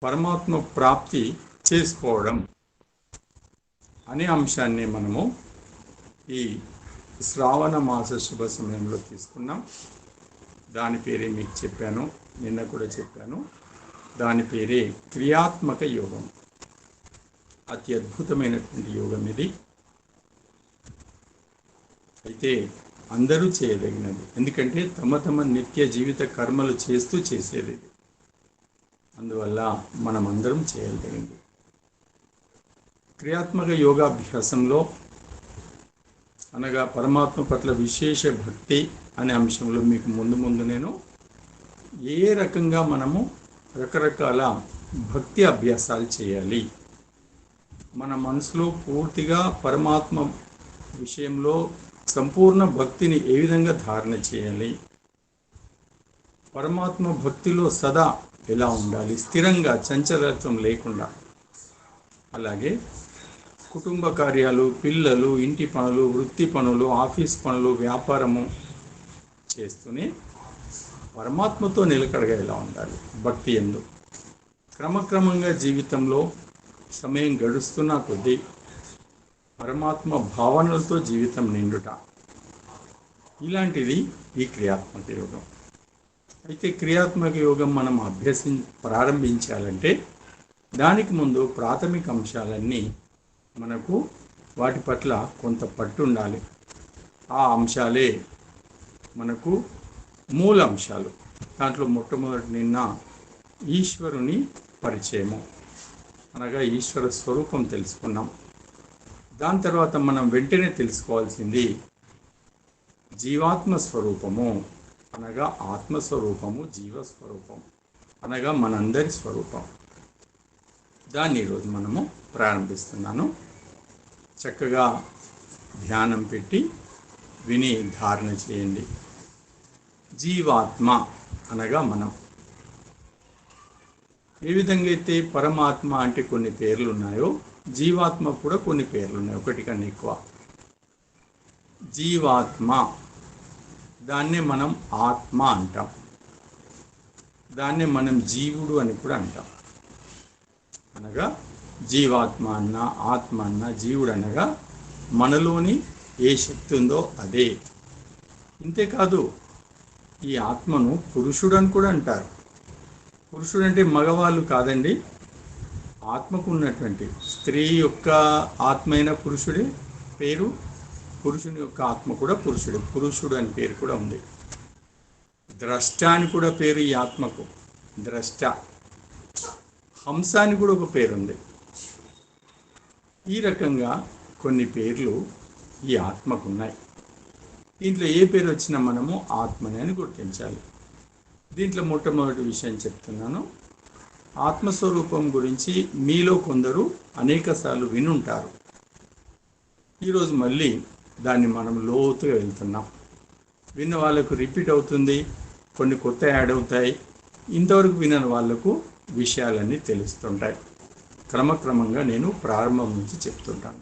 పరమాత్మ ప్రాప్తి చేసుకోవడం అనే అంశాన్ని మనము ఈ శ్రావణ మాస శుభ సమయంలో తీసుకున్నాం. దాని పేరే మీకు చెప్పాను, నిన్న కూడా చెప్పాను. దాని పేరే క్రియాత్మక యోగం. అతి అద్భుతమైనటువంటి యోగం ఇది. అయితే అందరూ చేయదగినది, ఎందుకంటే తమ తమ నిత్య జీవిత కర్మలు చేస్తూ చేసేది. అందువల్ల మనం అందరం చేయదగింది. క్రియాత్మక యోగాభ్యాసంలో అనగా పరమాత్మ పట్ల విశేష భక్తి అనే అంశంలో మీకు ముందు నేను ఏ రకంగా మనము రకరకాల భక్తి అభ్యాసాలు చేయాలి, మన మనసులో పూర్తిగా పరమాత్మ విషయంలో సంపూర్ణ భక్తిని ఏ విధంగా ధారణ చేయాలి, పరమాత్మ భక్తిలో సదా ఎలా ఉండాలి, స్థిరంగా చంచలత్వం లేకుండా, అలాగే కుటుంబ కార్యాలు, పిల్లలు, ఇంటి పనులు, వృత్తి పనులు, ఆఫీస్ పనులు, వ్యాపారము చేస్తూనే పరమాత్మతో నిలకడగా ఎలా ఉండాలి భక్తి ఎందు. క్రమక్రమంగా జీవితంలో సమయం గడుస్తున్న కొద్దీ పరమాత్మ భావనలతో జీవితం నిండుట, ఇలాంటిది ఈ క్రియాత్మక యోగం. అయితే క్రియాత్మక యోగం మనం ప్రారంభించాలంటే దానికి ముందు ప్రాథమిక అంశాలన్నీ మనకు వాటి పట్ల కొంత పట్టు ఉండాలి. ఆ అంశాలే మనకు మూల అంశాలు. దాంట్లో మొట్టమొదటి నిన్న ఈశ్వరుని పరిచయము అనగా ఈశ్వర స్వరూపం తెలుసుకున్నాం. దాని తర్వాత మనం వెంటనే తెలుసుకోవాల్సింది జీవాత్మ స్వరూపము అనగా ఆత్మస్వరూపము, జీవస్వరూపం అనగా మనందరి స్వరూపం. దాన్ని ఈరోజు మనము ప్రారంభిస్తున్నాను. చక్కగా ధ్యానం పెట్టి విని ధారణ చేయండి. జీవాత్మ అనగా మనం. ఏ విధంగా అయితే పరమాత్మ అంటే కొన్ని పేర్లు ఉన్నాయో, జీవాత్మ కూడా కొన్ని పేర్లు ఉన్నాయి, ఒకటి కన్నా ఎక్కువ. జీవాత్మ దాన్నే మనం ఆత్మ అంటాం, దాన్నే మనం జీవుడు అని కూడా అంటాం. అనగా జీవాత్మ అన్న, ఆత్మ అన్న, జీవుడు అనగా మనలోని ఏ శక్తి ఉందో అదే. ఇంతేకాదు ఈ ఆత్మను పురుషుడు అని కూడా అంటారు. పురుషుడు అంటే మగవాళ్ళు కాదండి, ఆత్మకు ఉన్నటువంటి స్త్రీ యొక్క ఆత్మ అయిన పురుషుడే పేరు, పురుషుని యొక్క ఆత్మ కూడా పురుషుడే, పురుషుడు అని పేరు కూడా ఉంది. ద్రష్ట అని కూడా పేరు ఈ ఆత్మకు, ద్రష్ట. హంస అని కూడా ఒక పేరు ఉంది. ఈ రకంగా కొన్ని పేర్లు ఈ ఆత్మకు ఉన్నాయి. దీంట్లో ఏ పేరు వచ్చినా మనము ఆత్మని అని గుర్తించాలి. దీంట్లో మొట్టమొదటి విషయం చెప్తున్నాను. ఆత్మస్వరూపం గురించి మీలో కొందరు అనేకసార్లు వినుంటారు. ఈరోజు మళ్ళీ దాన్ని మనం లోతుగా వెళ్తున్నాం. విన్న వాళ్ళకు రిపీట్ అవుతుంది, కొన్ని కొత్త యాడ్ అవుతాయి. ఇంతవరకు వినని వాళ్లకు విషయాలన్నీ తెలుస్తుంటాయి. క్రమక్రమంగా నేను ప్రారంభం నుంచి చెప్తుంటాను.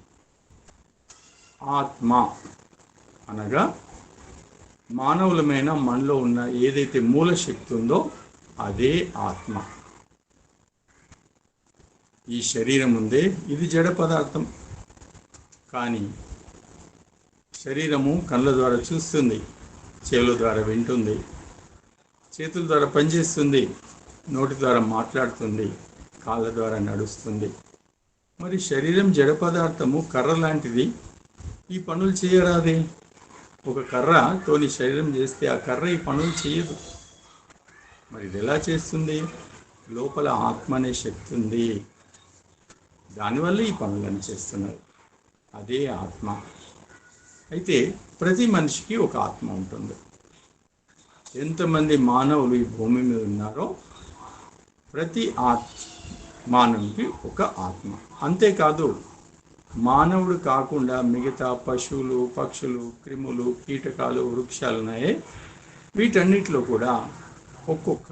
ఆత్మ అనగా మానవులమైన మనలో ఉన్న ఏదైతే మూల శక్తి ఉందో అదే ఆత్మ. ఈ శరీరం ఉందే, ఇది జడ పదార్థం. కానీ శరీరము కళ్ళ ద్వారా చూస్తుంది, చెవుల ద్వారా వింటుంది, చేతుల ద్వారా పనిచేస్తుంది, నోటి ద్వారా మాట్లాడుతుంది, కాళ్ళ ద్వారా నడుస్తుంది. మరి శరీరం జడ పదార్థము, కర్ర లాంటిది. ఈ పనులు చేయరాదే? ఒక కర్రతోని శరీరం చేస్తే ఆ కర్ర ఈ పనులు చేయదు. మరి ఇది ఎలా చేస్తుంది? లోపల ఆత్మ అనే శక్తి ఉంది, దానివల్ల ఈ పనులను చేస్తున్నారు. అదే ఆత్మ. అయితే ప్రతి మనిషికి ఒక ఆత్మ ఉంటుంది. ఎంతమంది మానవులు ఈ భూమి మీద ఉన్నారో ప్రతి మానవునికి ఒక ఆత్మ. అంతేకాదు మానవుడు కాకుండా మిగతా పశువులు, పక్షులు, క్రిములు, కీటకాలు, వృక్షాలు ఉన్నాయే, వీటన్నిటిలో కూడా ఒక్కొక్క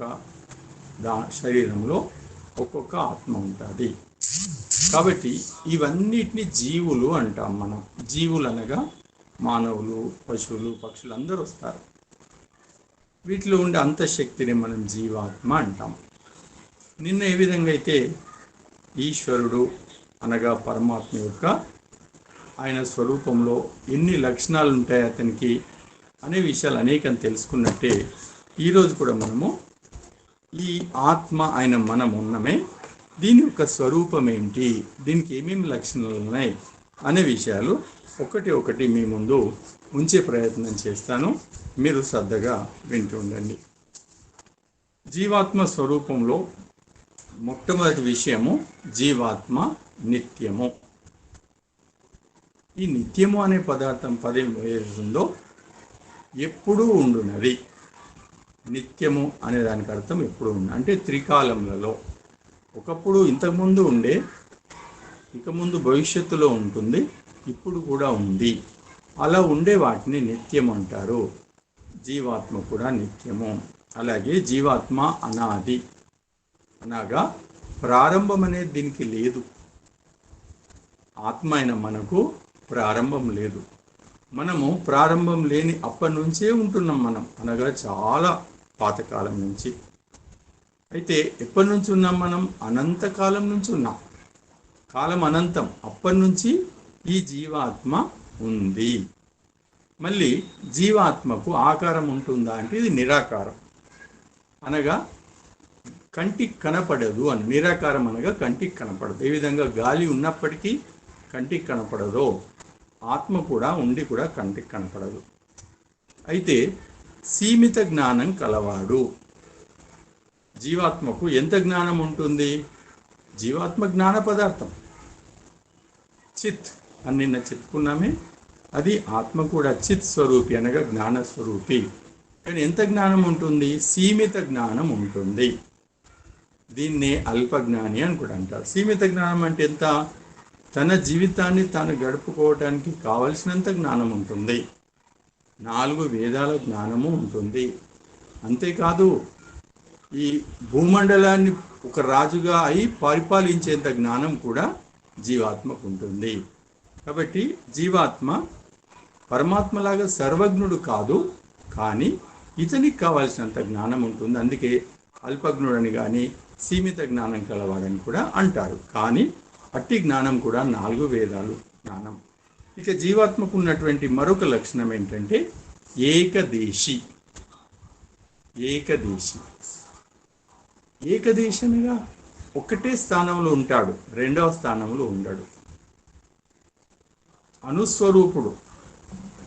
శరీరంలో ఒక్కొక్క ఆత్మ ఉంటుంది. కాబట్టి ఇవన్నిటిని జీవులు అంటాం మనం. జీవులు అనగా మానవులు, పశువులు, పక్షులు అందరూ వస్తారు. వీటిలో ఉండే అంతఃశక్తిని మనం జీవాత్మ అంటాం. నిన్న ఏ విధంగా అయితే ఈశ్వరుడు అనగా పరమాత్మ యొక్క ఆయన స్వరూపంలో ఎన్ని లక్షణాలు ఉంటాయి అతనికి అనే విషయాలు అనేకం తెలుసుకున్నట్టే ఈరోజు కూడా మనము ఈ ఆత్మ ఆయన మనం ఉన్నమే దీని యొక్క స్వరూపం ఏంటి, దీనికి ఏమేమి లక్షణాలు ఉన్నాయి అనే విషయాలు ఒకటి ఒకటి మీ ముందు ఉంచే ప్రయత్నం చేస్తాను. మీరు శ్రద్ధగా వింటూ ఉండండి. జీవాత్మ స్వరూపంలో మొట్టమొదటి విషయము జీవాత్మ నిత్యము. ఈ నిత్యము అనే పదం ఏదో ఎప్పుడూ ఉండునది. నిత్యము అనే దానికి అర్థం ఎప్పుడు ఉంది అంటే త్రికాలములలో ఒకప్పుడు ఇంతకుముందు ఉండే, ఇక ముందు భవిష్యత్తులో ఉంటుంది, ఇప్పుడు కూడా ఉంది. అలా ఉండే వాటిని నిత్యం అంటారు. జీవాత్మ కూడా నిత్యము. అలాగే జీవాత్మ అనాది అనగా ప్రారంభం అనేది దీనికి లేదు. ఆత్మ అయిన మనకు ప్రారంభం లేదు. మనము ప్రారంభం లేని అప్పటి నుంచే ఉంటున్నాం మనం, అనగా చాలా పాతకాలం నుంచి. అయితే ఎప్పటి నుంచి ఉన్నాం మనం? అనంతకాలం నుంచి ఉన్నాం. కాలం అనంతం. అప్పటి నుంచి ఈ జీవాత్మ ఉంది. మళ్ళీ జీవాత్మకు ఆకారం ఉంటుందా అంటే ఇది నిరాకారం, అనగా కంటికి కనపడదు అని. నిరాకారం అనగా కంటికి కనపడదు. ఏ విధంగా గాలి ఉన్నప్పటికీ కంటికి కనపడదో ఆత్మ కూడా ఉండి కూడా కంటికి కనపడదు. అయితే సీమిత జ్ఞానం కలవాడు. జీవాత్మకు ఎంత జ్ఞానం ఉంటుంది? జీవాత్మ జ్ఞాన పదార్థం, చిత్ అని నిన్న చెప్పుకున్నామే. అది ఆత్మ కూడా చిత్ స్వరూపి అనగా జ్ఞాన స్వరూపి. కానీ ఎంత జ్ఞానం ఉంటుంది? సీమిత జ్ఞానం ఉంటుంది. దీన్నే అల్పజ్ఞాని అని కూడా అంటారు. సీమిత జ్ఞానం అంటే ఎంత? తన జీవితాన్ని తాను గడుపుకోవడానికి కావలసినంత జ్ఞానం ఉంటుంది. 4 వేదాల జ్ఞానము ఉంటుంది. అంతేకాదు ఈ భూమండలాన్ని ఒక రాజుగా అయి పరిపాలించేంత జ్ఞానం కూడా జీవాత్మకు ఉంటుంది. కాబట్టి జీవాత్మ పరమాత్మలాగా సర్వజ్ఞుడు కాదు, కానీ ఇతనికి కావాల్సినంత జ్ఞానం ఉంటుంది. అందుకే అల్పజ్ఞుడని కానీ సీమిత జ్ఞానం కలవాడని కూడా అంటారు. కానీ అట్టి జ్ఞానం కూడా 4 వేదాలు జ్ఞానం. ఇక జీవాత్మకు ఉన్నటువంటి మరొక లక్షణం ఏంటంటే ఏకదేశి. ఏకదేశి ఏకదేశనిగా ఒకటే స్థానంలో ఉంటాడు, రెండవ స్థానంలో ఉండడు. అనుస్వరూపుడు.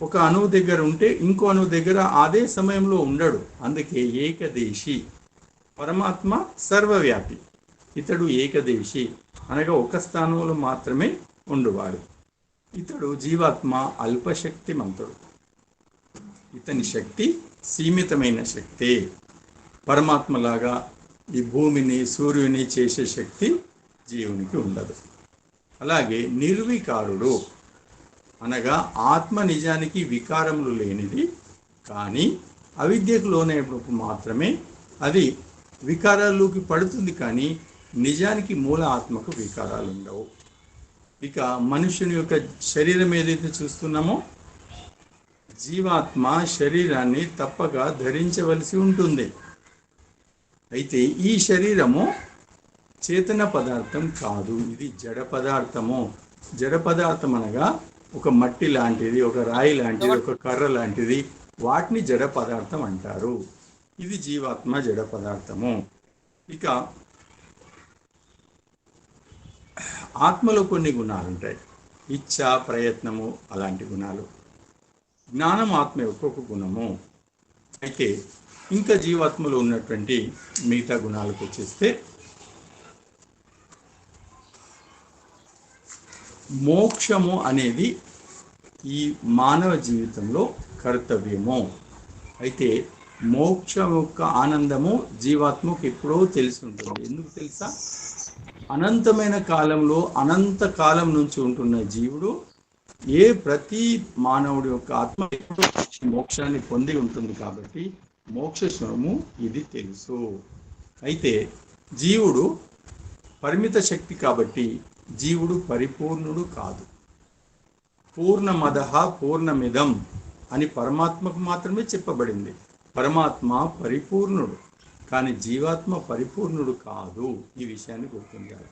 ఒక అణువు దగ్గర ఉంటే ఇంకో అణువు దగ్గర అదే సమయంలో ఉండడు. అందుకే ఏకదేశి. పరమాత్మ సర్వవ్యాపి, ఇతడు ఏకదేశి అనగా ఒక స్థానంలో మాత్రమే ఉండువాడు. ఇతడు జీవాత్మ అల్పశక్తిమంతుడు. ఇతని శక్తి సీమితమైన శక్తే. పరమాత్మలాగా ఈ భూమిని సూర్యుని చేసే శక్తి జీవునికి ఉండదు. అలాగే నిర్వికారుడు అనగా ఆత్మ నిజానికి వికారములు లేనిది, కానీ అవిద్యకు లోనైనప్పుడు మాత్రమే అది వికారాల్లోకి పడుతుంది. కానీ నిజానికి మూల ఆత్మకు వికారాలు ఉండవు. ఇక మనుషుని యొక్క శరీరం ఏదైతే చూస్తున్నామో, జీవాత్మ శరీరాన్ని తప్పక ధరించవలసి ఉంటుంది. అయితే ఈ శరీరము చేతన పదార్థం కాదు, ఇది జడ పదార్థము. జడ పదార్థం అనగా ఒక మట్టి లాంటిది, ఒక రాయి లాంటిది, ఒక కర్ర లాంటిది, వాటిని జడ పదార్థం అంటారు. ఇది జీవాత్మ జడ పదార్థము. ఇక ఆత్మలో కొన్ని గుణాలు ఉంటాయి. ఇచ్ఛ, ప్రయత్నము అలాంటి గుణాలు. జ్ఞానం ఆత్మ యొక్క ఒక గుణము. అయితే ఇంకా జీవాత్మలో ఉన్నటువంటి మిగతా గుణాలకు వచ్చేస్తే మోక్షము అనేది ఈ మానవ జీవితంలో కర్తవ్యము. అయితే మోక్షం యొక్క ఆనందము జీవాత్మకు ఎప్పుడో తెలిసి ఉంటుంది. ఎందుకు తెలుసా? అనంతమైన కాలంలో అనంత కాలం నుంచి ఉంటున్న జీవుడు ప్రతి మానవుడి యొక్క ఆత్మ మోక్షాన్ని పొంది ఉంటుంది. కాబట్టి మోక్షము ఇది తెలుసు. అయితే జీవుడు పరిమిత శక్తి కాబట్టి జీవుడు పరిపూర్ణుడు కాదు. పూర్ణమదః పూర్ణమిదం అని పరమాత్మకు మాత్రమే చెప్పబడింది. పరమాత్మ పరిపూర్ణుడు, కానీ జీవాత్మ పరిపూర్ణుడు కాదు. ఈ విషయాన్ని గుర్తించాలి.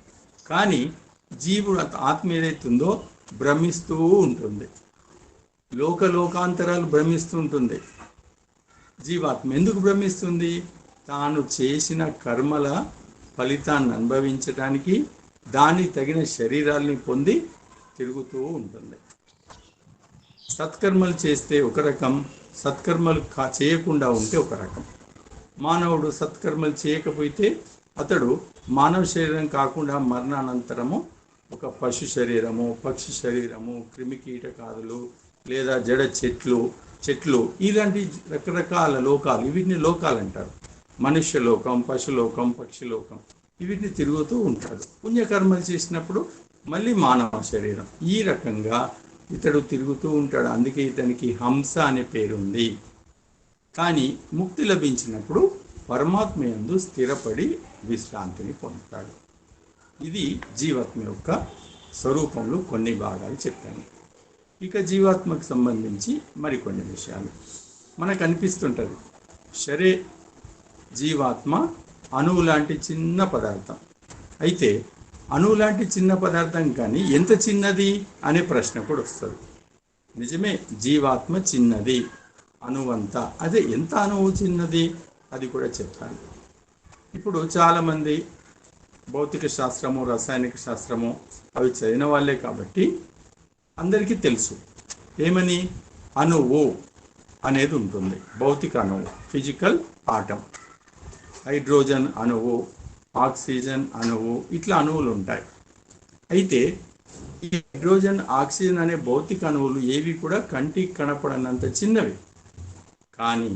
కానీ జీవుడు ఆత్మ ఏదైతుందో భ్రమిస్తూ ఉంటుంది, లోకాంతరాలు భ్రమిస్తూ ఉంటుంది. జీవాత్మ ఎందుకు భ్రమిస్తుంది? తాను చేసిన కర్మల ఫలితాన్ని అనుభవించడానికి దానికి తగిన శరీరాల్ని పొంది తిరుగుతూ ఉంటుంది. సత్కర్మలు చేస్తే ఒక రకం, సత్కర్మలు చేయకుండా ఉంటే ఒక రకం. మానవుడు సత్కర్మలు చేయకపోతే అతడు మానవ శరీరం కాకుండా మరణానంతరము ఒక పశు శరీరము, పక్షి శరీరము, క్రిమికీటకాదులు లేదా జడ చెట్లు ఇలాంటి రకరకాల లోకాలు, వీటిని లోకాలు అంటారు. మనుష్యలోకం, పశులోకం, పక్షిలోకం, వీటిని తిరుగుతూ ఉంటాడు. పుణ్యకర్మలు చేసినప్పుడు మళ్ళీ మానవ శరీరం. ఈ రకంగా ఇతడు తిరుగుతూ ఉంటాడు. అందుకే ఇతనికి హంస అనే పేరు ఉంది. కానీ ముక్తి లభించినప్పుడు పరమాత్మ యందు స్థిరపడి విశ్రాంతిని పొందుతాడు. ఇది జీవాత్మ యొక్క స్వరూపంలో కొన్ని భాగాలు చెప్పాను. ఇక జీవాత్మకు సంబంధించి మరికొన్ని విషయాలు మనకు అనిపిస్తుంటుంది. సరే, జీవాత్మ అణువు లాంటి చిన్న పదార్థం. అయితే అణువు లాంటి చిన్న పదార్థం కానీ ఎంత చిన్నది అనే ప్రశ్న కూడా వస్తుంది. నిజమే, జీవాత్మ చిన్నది, అణువంతా. అదే ఎంత అణువు చిన్నది అది కూడా చెప్తాను. ఇప్పుడు చాలామంది భౌతిక శాస్త్రము, రసాయనిక శాస్త్రము అవి చదివిన వాళ్ళే కాబట్టి అందరికీ తెలుసు. ఏమని? అణువు అనేది ఉంటుంది. భౌతిక అణువు, ఫిజికల్ ఆటం. హైడ్రోజన్ అణువు, ఆక్సిజన్ అణువు, ఇట్లా అణువులు ఉంటాయి. అయితే ఈ హైడ్రోజన్, ఆక్సిజన్ అనే భౌతిక అణువులు ఏవి కూడా కంటికి కనపడనంత చిన్నవి. కానీ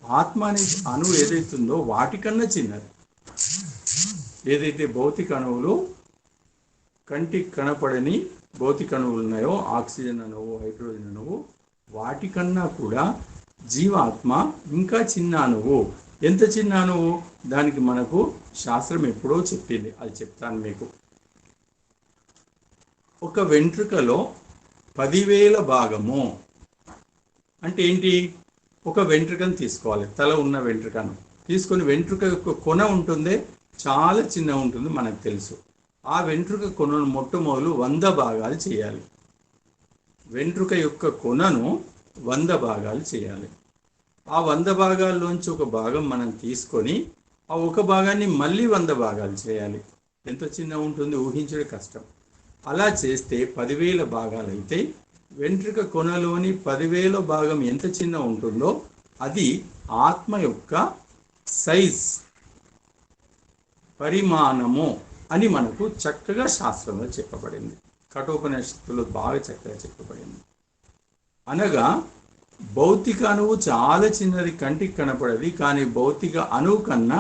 ఆత్మ అనే అణువు ఏదైతుందో వాటికన్నా చిన్నది. ఏదైతే భౌతిక అణువులు కంటికి కనపడని భౌతిక అణువులు ఉన్నాయో, ఆక్సిజన్ అణువు, హైడ్రోజన్ అణువు, వాటికన్నా కూడా జీవాత్మ ఇంకా చిన్న అణువు. ఎంత చిన్న అణువు? దానికి మనకు శాస్త్రం ఎప్పుడో చెప్పింది. అది చెప్తాను మీకు. ఒక వెంట్రుకలో 10,000 భాగము అంటే ఏంటి? ఒక వెంట్రుకను తీసుకోవాలి, తల ఉన్న వెంట్రుకను తీసుకొని, వెంట్రుక యొక్క కొన ఉంటుందే చాలా చిన్న ఉంటుంది, మనకు తెలుసు. ఆ వెంట్రుక కొనను మొట్టమొదలు 100 భాగాలు చేయాలి. వెంట్రుక యొక్క కొనను 100 భాగాలు చేయాలి. ఆ 100 భాగాల్లోంచి ఒక భాగం మనం తీసుకొని ఆ ఒక భాగాన్ని మళ్ళీ 100 భాగాలు చేయాలి. ఎంత చిన్న ఉంటుంది ఊహించడం కష్టం. అలా చేస్తే 10,000 భాగాలు అయితే వెంట్రుక కొనలోని 10,000 భాగం ఎంత చిన్న ఉంటుందో అది ఆత్మ యొక్క సైజ్, పరిమాణము అని మనకు చక్కగా శాస్త్రంలో చెప్పబడింది. కఠోపనిషత్తులో బాగా చక్కగా చెప్పబడింది. అనగా భౌతిక అణువు చాలా చిన్నది, కంటికి కనపడది. కానీ భౌతిక అణువు కన్నా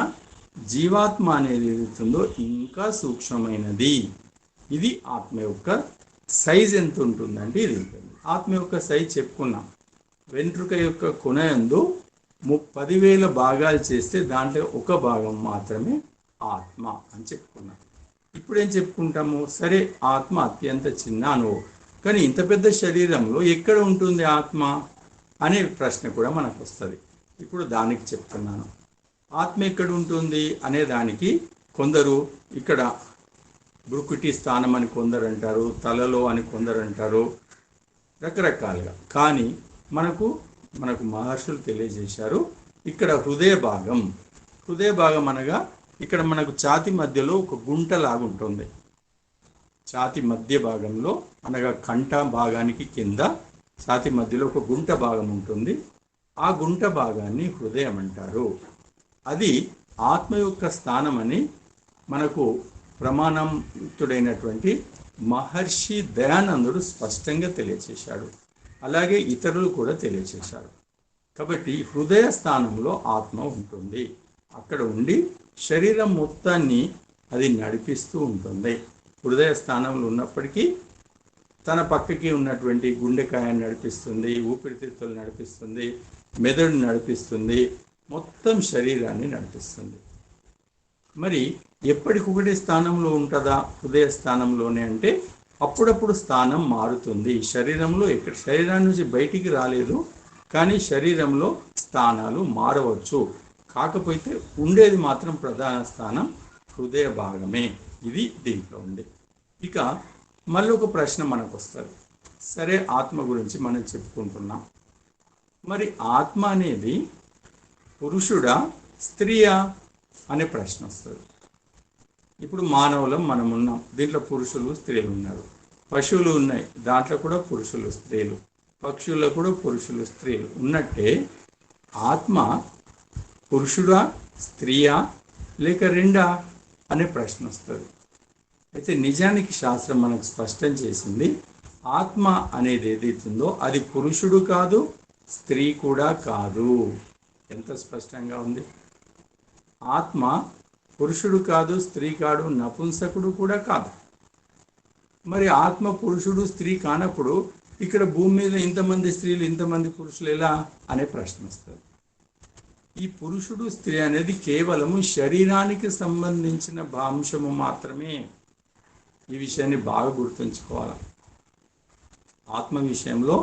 జీవాత్మ అనేది ఏదైతుందో ఇంకా సూక్ష్మమైనది. ఇది ఆత్మ యొక్క సైజ్ ఎంత ఉంటుందంటే ఇది ఉంటుంది. ఆత్మ యొక్క సైజ్ చెప్పుకున్నాం. వెంట్రుక యొక్క కొనయందు 10,000 భాగాలు చేస్తే దాంట్లో ఒక భాగం మాత్రమే ఆత్మ అని చెప్పుకున్నాం. ఇప్పుడు ఏం చెప్పుకుంటాము? సరే, ఆత్మ అత్యంత చిన్న అణువు, కానీ ఇంత పెద్ద శరీరంలో ఎక్కడ ఉంటుంది ఆత్మ అనే ప్రశ్న కూడా మనకు వస్తుంది. ఇప్పుడు దానికి చెప్తున్నాను. ఆత్మ ఎక్కడ ఉంటుంది అనే దానికి కొందరు ఇక్కడ బ్రుకుటి స్థానం అని కొందరు అంటారు, తలలో అని కొందరు అంటారు, రకరకాలుగా. కానీ మనకు మహర్షులు తెలియజేశారు, ఇక్కడ హృదయ భాగం అనగా ఇక్కడ మనకు ఛాతి మధ్యలో ఒక గుంట లాగుంటుంది. ఛాతి మధ్య భాగంలో అనగా కంఠ భాగానికి కింద ఛాతి మధ్యలో ఒక గుంట భాగం ఉంటుంది. ఆ గుంట భాగాన్ని హృదయం అంటారు. అది ఆత్మ యొక్క స్థానం అని మనకు ప్రమాణంతుడైనటువంటి మహర్షి దయానందుడు స్పష్టంగా తెలియచేశాడు. అలాగే ఇతరులు కూడా తెలియచేశారు. కాబట్టి హృదయ స్థానంలో ఆత్మ ఉంటుంది. అక్కడ ఉండి శరీరం మొత్తాన్ని అది నడిపిస్తూ ఉంటుంది. హృదయ స్థానంలో ఉన్నప్పటికీ తన పక్కకి ఉన్నటువంటి గుండెకాయని నడిపిస్తుంది, ఊపిరితిత్తులు నడిపిస్తుంది, మెదడు నడిపిస్తుంది, మొత్తం శరీరాన్ని నడిపిస్తుంది. మరి ఎప్పటికొకటి స్థానంలో ఉంటుందా హృదయ స్థానంలోనే అంటే అప్పుడప్పుడు స్థానం మారుతుంది. శరీరంలో శరీరం నుంచి బయటికి రాలేదు, కానీ శరీరంలో స్థానాలు మారవచ్చు. కాకపోతే ఉండేది మాత్రం ప్రధాన స్థానం హృదయ భాగమే. ఇది దీంట్లో ఉంది. ఇక మళ్ళీ ఒక ప్రశ్న మనకు వస్తుంది. సరే, ఆత్మ గురించి మనం చెప్పుకుంటున్నాం. మరి ఆత్మ అనేది పురుషుడా స్త్రీయా అనే ప్రశ్న వస్తుంది. ఇప్పుడు మానవులం మనం ఉన్నాం, దీంట్లో పురుషులు స్త్రీలు ఉన్నారు. పశువులు ఉన్నాయి, దాంట్లో కూడా పురుషులు స్త్రీలు. పక్షుల్లో కూడా పురుషులు స్త్రీలు ఉన్నట్టే ఆత్మ పురుషుడా స్త్రీయా లేక రెండా అనే ప్రశ్న వస్తుంది. అయితే నిజానికి శాస్త్రం మనకు స్పష్టం చేసింది, ఆత్మ అనేది ఏదైతుందో అది పురుషుడు కాదు, స్త్రీ కూడా కాదు. ఎంత స్పష్టంగా ఉంది. ఆత్మ పురుషుడు కాదు, స్త్రీ కాదు, నపుంసకుడు కూడా కాదు. మరి ఆత్మ పురుషుడు స్త్రీ కానప్పుడు ఇక్కడ భూమి మీద ఇంతమంది స్త్రీలు ఇంతమంది పురుషులు ఎలా అనే ప్రశ్న వస్తుంది. ఈ పురుషుడు స్త్రీ అనేది కేవలము శరీరానికి సంబంధించిన భాంశము మాత్రమే. ఈ విషయాన్ని బాగా గుర్తుంచుకోవాలి. ఆత్మ విషయంలో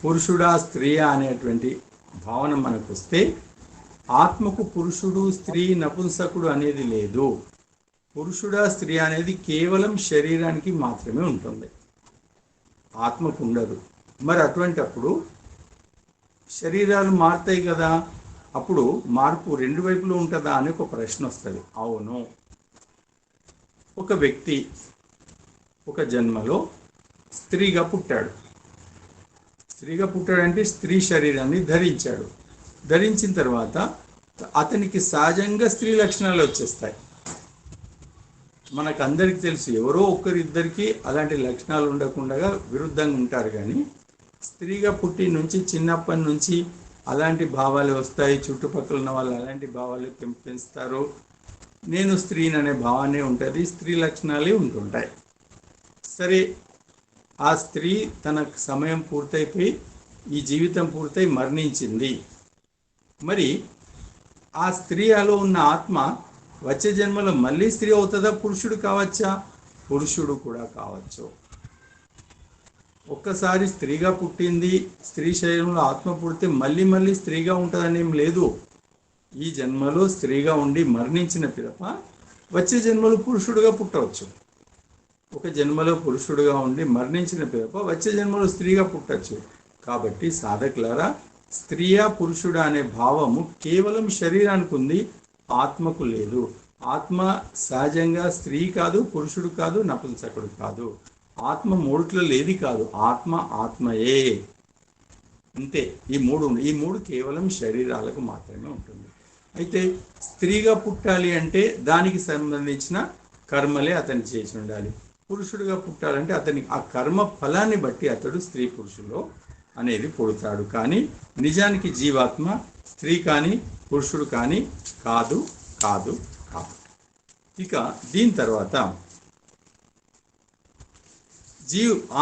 పురుషుడా స్త్రీయా అనేటువంటి భావన మనకు వస్తే ఆత్మకు పురుషుడు స్త్రీ నపుంసకుడు అనేది లేదు. పురుషుడా స్త్రీ అనేది కేవలం శరీరానికి మాత్రమే ఉంటుంది, ఆత్మకు ఉండదు. మరి అటువంటప్పుడు శరీరాలు మారుతాయి కదా, అప్పుడు మార్పు రెండు వైపులు ఉంటుందా అని ఒక ప్రశ్న వస్తుంది. అవును, ఒక వ్యక్తి ఒక జన్మలో స్త్రీగా పుట్టాడు. స్త్రీగా పుట్టాడంటే స్త్రీ శరీరాన్ని ధరించాడు. ధరించిన తర్వాత అతనికి సహజంగా స్త్రీ లక్షణాలు వచ్చేస్తాయి. మనకందరికీ తెలుసు, ఎవరో ఒక్కరిద్దరికి అలాంటి లక్షణాలు ఉండకుండా విరుద్ధంగా ఉంటారు. కానీ స్త్రీగా పుట్టి నుంచి చిన్నప్పటి నుంచి అలాంటి భావాలు వస్తాయి. చుట్టుపక్కల ఉన్న వాళ్ళు అలాంటి భావాలు పెంచుతారు. నేను స్త్రీని అనే భావాన్ని ఉంటుంది, స్త్రీ లక్షణాలే ఉంటుంటాయి. సరే, ఆ స్త్రీ తన సమయం పూర్తయిపోయి ఈ జీవితం పూర్తయి మరణించింది. మరి ఆ స్త్రీలో ఉన్న ఆత్మ వచ్చే జన్మలో మళ్ళీ స్త్రీ అవుతుందా, పురుషుడు కావచ్చా? పురుషుడు కూడా కావచ్చు. ఒక్కసారి స్త్రీగా పుట్టింది, స్త్రీ శరీరంలో ఆత్మ పుడితే మళ్ళీ మళ్ళీ స్త్రీగా ఉంటుందని ఏం లేదు. ఈ జన్మలో స్త్రీగా ఉండి మరణించిన పిదప వచ్చే జన్మలో పురుషుడుగా పుట్టవచ్చు. ఒక జన్మలో పురుషుడుగా ఉండి మరణించిన పిదప వచ్చే జన్మలో స్త్రీగా పుట్టచ్చు. కాబట్టి సాధకులారా, స్త్రీయా పురుషుడా అనే భావము కేవలం శరీరానికి ఉంది, ఆత్మకు లేదు. ఆత్మ సహజంగా స్త్రీ కాదు, పురుషుడు కాదు, నపుంసకుడు కాదు. ఆత్మ మూడిట్లో లేది కాదు, ఆత్మ ఆత్మయే. అంతే. ఈ మూడు కేవలం శరీరాలకు మాత్రమే ఉంటుంది. అయితే స్త్రీగా పుట్టాలి అంటే దానికి సంబంధించిన కర్మలే అతను చేసి ఉండాలి. పురుషుడిగా పుట్టాలంటే అతనికి ఆ కర్మ ఫలాన్ని బట్టి అతడు స్త్రీ పురుషులో అనేది పుడతాడు. కానీ నిజానికి జీవాత్మ స్త్రీ కానీ పురుషుడు కానీ కాదు కాదు కాదు. ఇక దీని తర్వాత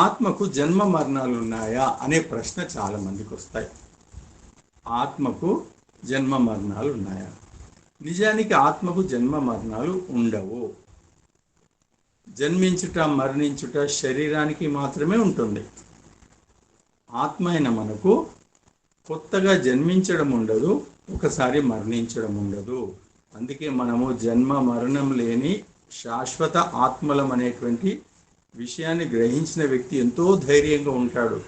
ఆత్మకు జన్మ మరణాలు ఉన్నాయా అనే ప్రశ్న చాలా మందికి వస్తాయి. ఆత్మకు జన్మ మరణాలు ఉన్నాయా? నిజానికి ఆత్మకు జన్మ మరణాలు ఉండవు. జన్మించుట మరణించుట శరీరానికి మాత్రమే ఉంటుంది. ఆత్మ అయిన మనకు కొత్తగా జన్మించడం ఉండదు, ఒకసారి మరణించడం ఉండదు. అందుకే మనము జన్మ మరణం లేని శాశ్వత ఆత్మలం అనేటువంటి విషయాన్ని గ్రహించిన వ్యక్తి ఎంతో ధైర్యంగా ఉంటాడు.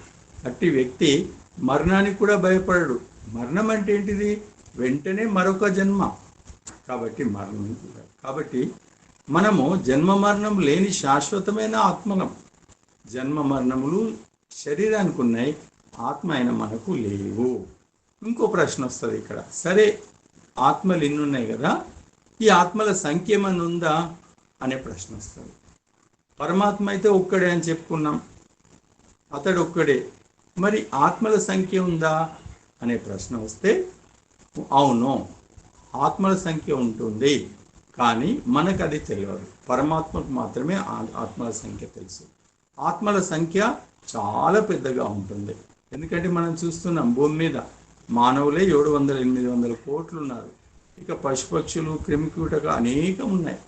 అట్టి వ్యక్తి మరణానికి కూడా భయపడడు. మరణం అంటే ఏంటిది? వెంటనే మరొక జన్మ. కాబట్టి మనము జన్మ మరణం లేని శాశ్వతమైన ఆత్మలం. జన్మ మరణములు శరీరానికి ఉన్నాయి, ఆత్మ అయిన మనకు లేవు. ఇంకో ప్రశ్న వస్తుంది ఇక్కడ. సరే, ఆత్మలు ఎన్ని ఉన్నాయి కదా, ఈ ఆత్మల సంఖ్య ఏమన్నా ఉందా అనే ప్రశ్న వస్తుంది. పరమాత్మ అయితే ఒక్కడే అని చెప్పుకున్నాం, అతడు ఒక్కడే. మరి ఆత్మల సంఖ్య ఉందా అనే ప్రశ్న వస్తే అవును, ఆత్మల సంఖ్య ఉంటుంది. కానీ మనకు అది తెలియదు. పరమాత్మకు మాత్రమే ఆత్మల సంఖ్య తెలుసు. ఆత్మల సంఖ్య చాలా పెద్దగా ఉంటుంది. ఎందుకంటే మనం చూస్తున్నాం, భూమి మీద మానవులే 700-800 కోట్లు ఉన్నారు. ఇక పశుపక్షులు, క్రిమికీటక అనేకం ఉన్నాయి.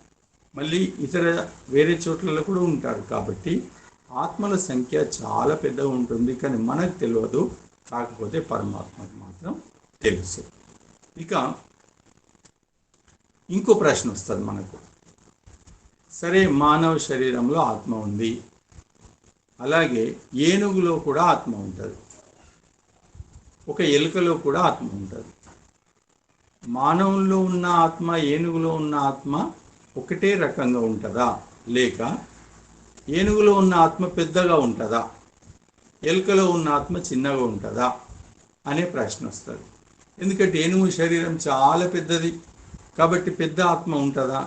మళ్ళీ ఇతర వేరే చోట్లలో కూడా ఉంటారు. కాబట్టి ఆత్మల సంఖ్య చాలా పెద్దగా ఉంటుంది. కానీ మనకు తెలియదు, కాకపోతే పరమాత్మకు మాత్రం తెలుసు. ఇక ఇంకో ప్రశ్న వస్తుంది మనకు. సరే, మానవ శరీరంలో ఆత్మ ఉంది, అలాగే ఏనుగులో కూడా ఆత్మ ఉంటుంది, ఒక ఎలుకలో కూడా ఆత్మ ఉంటుంది. మానవుల్లో ఉన్న ఆత్మ ఏనుగులో ఉన్న ఆత్మ ఒకటే రకంగా ఉంటుందా, లేక ఏనుగులో ఉన్న ఆత్మ పెద్దగా ఉంటుందా, ఎలుకలో ఉన్న ఆత్మ చిన్నగా ఉంటుందా అనే ప్రశ్న వస్తుంది. ఎందుకంటే ఏనుగు శరీరం చాలా పెద్దది కాబట్టి పెద్ద ఆత్మ ఉంటుందా,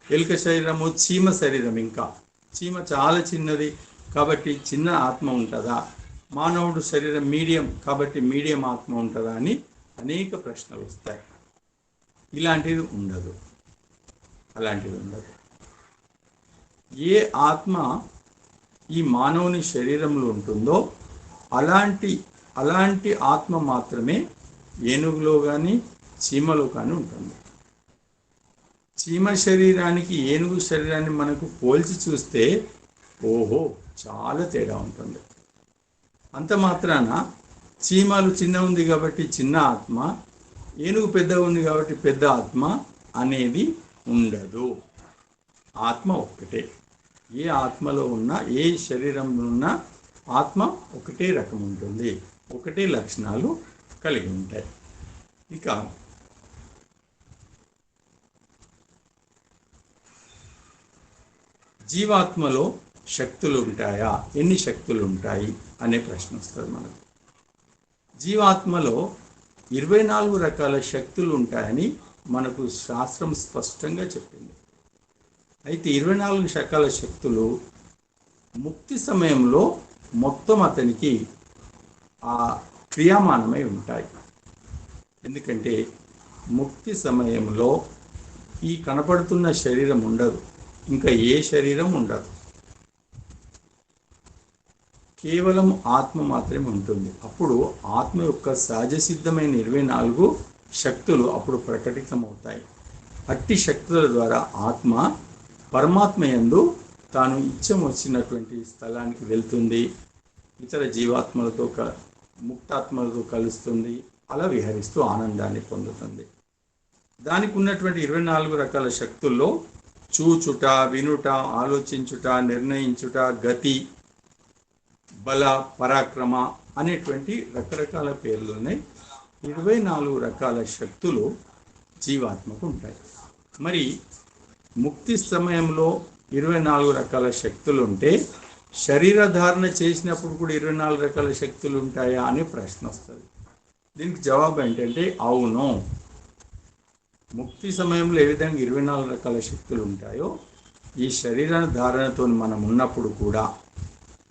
ఎలుక శరీరము చీమ శరీరం, ఇంకా చీమ చాలా చిన్నది కాబట్టి చిన్న ఆత్మ ఉంటుందా, మానవుడు శరీరం మీడియం కాబట్టి మీడియం ఆత్మ ఉంటుందా అని అనేక ప్రశ్నలు వస్తాయి. ఇలాంటిది ఉండదు, అలాంటిది ఉండదు. ఏ ఆత్మ ఈ మానవుని శరీరంలో ఉంటుందో అలాంటి ఆత్మ మాత్రమే ఏనుగులో కానీ చీమలో కానీ ఉంటుంది. చీమ శరీరానికి ఏనుగు శరీరాన్ని మనకు పోల్చి చూస్తే ఓహో చాలా తేడా ఉంటుంది. అంత మాత్రాన చీమలు చిన్న ఉంది కాబట్టి చిన్న ఆత్మ, ఏనుగు పెద్దగా ఉంది కాబట్టి పెద్ద ఆత్మ అనేది ఉండదు. ఆత్మ ఒక్కటే. ఏ ఆత్మలో ఉన్న, ఏ శరీరంలో ఉన్న ఆత్మ ఒకటే రకం ఉంటుంది, ఒకటే లక్షణాలు కలిగి ఉంటాయి. ఇక జీవాత్మలో శక్తులు ఉంటాయా, ఎన్ని శక్తులు ఉంటాయి అనే ప్రశ్న వస్తుంది మనకు. జీవాత్మలో 24 రకాల శక్తులు ఉంటాయని మనకు శాస్త్రం స్పష్టంగా చెప్పింది. అయితే 24 రకాల శక్తులు ముక్తి సమయంలో మొత్తం అతనికి ఆ క్రియామానమై ఉంటాయి. ఎందుకంటే ముక్తి సమయంలో ఈ కనపడుతున్న శరీరం ఉండదు, ఇంకా ఏ శరీరం ఉండదు, కేవలం ఆత్మ మాత్రమే ఉంటుంది. అప్పుడు ఆత్మ యొక్క సహజ సిద్ధమైన 24 శక్తులు అప్పుడు ప్రకటితమవుతాయి. అట్టి శక్తుల ద్వారా ఆత్మ పరమాత్మ యందు తాను ఇచ్చం వచ్చినటువంటి స్థలానికి వెళ్తుంది, ఇతర జీవాత్మలతో ముక్తాత్మలతో కలుస్తుంది, అలా విహరిస్తూ ఆనందాన్ని పొందుతుంది. దానికి ఉన్నటువంటి 24 రకాల శక్తుల్లో చూచుట, వినుట, ఆలోచించుట, నిర్ణయించుట, గతి, బల, పరాక్రమ అనేటువంటి రకరకాల పేర్లు ఉన్నాయి. 24 రకాల శక్తులు జీవాత్మకు ఉంటాయి. మరి ముక్తి సమయంలో 24 రకాల శక్తులు ఉంటే శరీరధారణ చేసినప్పుడు కూడా 24 రకాల శక్తులు ఉంటాయా అనే ప్రశ్న వస్తుంది. దీనికి జవాబు ఏంటంటే అవును. ముక్తి సమయంలో ఏ విధంగా 24 రకాల శక్తులు ఉంటాయో ఈ శరీర ధారణతో మనం ఉన్నప్పుడు కూడా,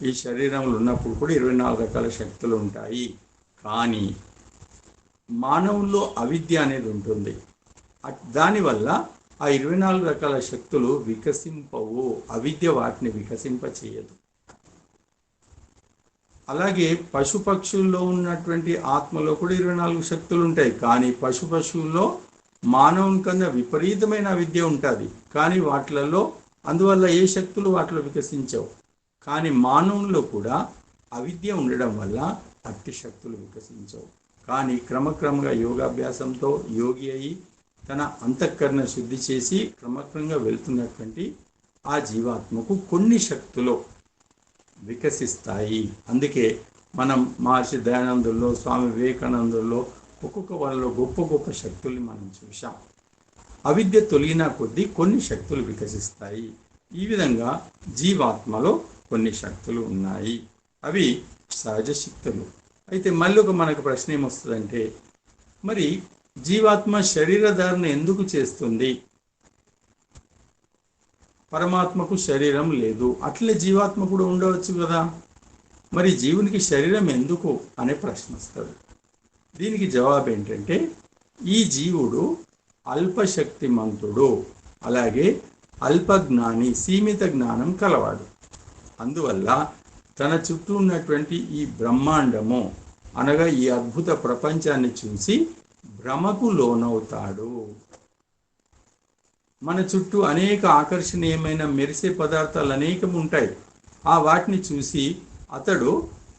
ఈ శరీరంలో ఉన్నప్పుడు కూడా 24 రకాల శక్తులు ఉంటాయి. కానీ మానవుల్లో అవిద్య అనేది ఉంటుంది. దానివల్ల ఆ 24 రకాల శక్తులు వికసింపవు, అవిద్య వాటిని వికసింప చేయదు. అలాగే పశుపక్షుల్లో ఉన్నటువంటి ఆత్మలో కూడా 24 శక్తులు ఉంటాయి. కానీ పశువుల్లో మానవుని కన్నా విపరీతమైన అవిద్య ఉంటుంది. కానీ వాటిలలో అందువల్ల ఏ శక్తులు వాటిలో వికసించవు. కానీ మానవుల్లో కూడా అవిద్య ఉండడం వల్ల అట్టి శక్తులు వికసించవు. కానీ క్రమక్రమంగా యోగాభ్యాసంతో యోగి అయి తన అంతఃకరణ శుద్ధి చేసి క్రమక్రమంగా వెళ్తున్నటువంటి ఆ జీవాత్మకు కొన్ని శక్తులు వికసిస్తాయి. అందుకే మనం మహర్షి దయానందుల్లో, స్వామి వివేకానందుల్లో ఒక్కొక్క వాళ్ళలో గొప్ప గొప్ప శక్తుల్ని మనం చూసాం. అవిద్య తొలగిన కొద్దీ కొన్ని శక్తులు వికసిస్తాయి. ఈ విధంగా జీవాత్మలో కొన్ని శక్తులు ఉన్నాయి, అవి సహజ శక్తులు. అయితే మళ్ళీ మనకు ప్రశ్న ఏమొస్తుందంటే, మరి జీవాత్మ శరీరధారణ ఎందుకు చేస్తుంది? పరమాత్మకు శరీరం లేదు, అట్లే జీవాత్మ కూడా ఉండవచ్చు కదా, మరి జీవునికి శరీరం ఎందుకు అనే ప్రశ్న వస్తుంది. దీనికి జవాబు ఏంటంటే, ఈ జీవుడు అల్పశక్తిమంతుడు, అలాగే అల్పజ్ఞాని, సీమిత జ్ఞానం కలవాడు. అందువల్ల తన చుట్టూ ఉన్నటువంటి ఈ బ్రహ్మాండము అనగా ఈ అద్భుత ప్రపంచాన్ని చూసి భ్రమకు లోనవుతాడు. మన చుట్టూ అనేక ఆకర్షణీయమైన మెరిసే పదార్థాలు అనేకం ఉంటాయి. ఆ వాటిని చూసి అతడు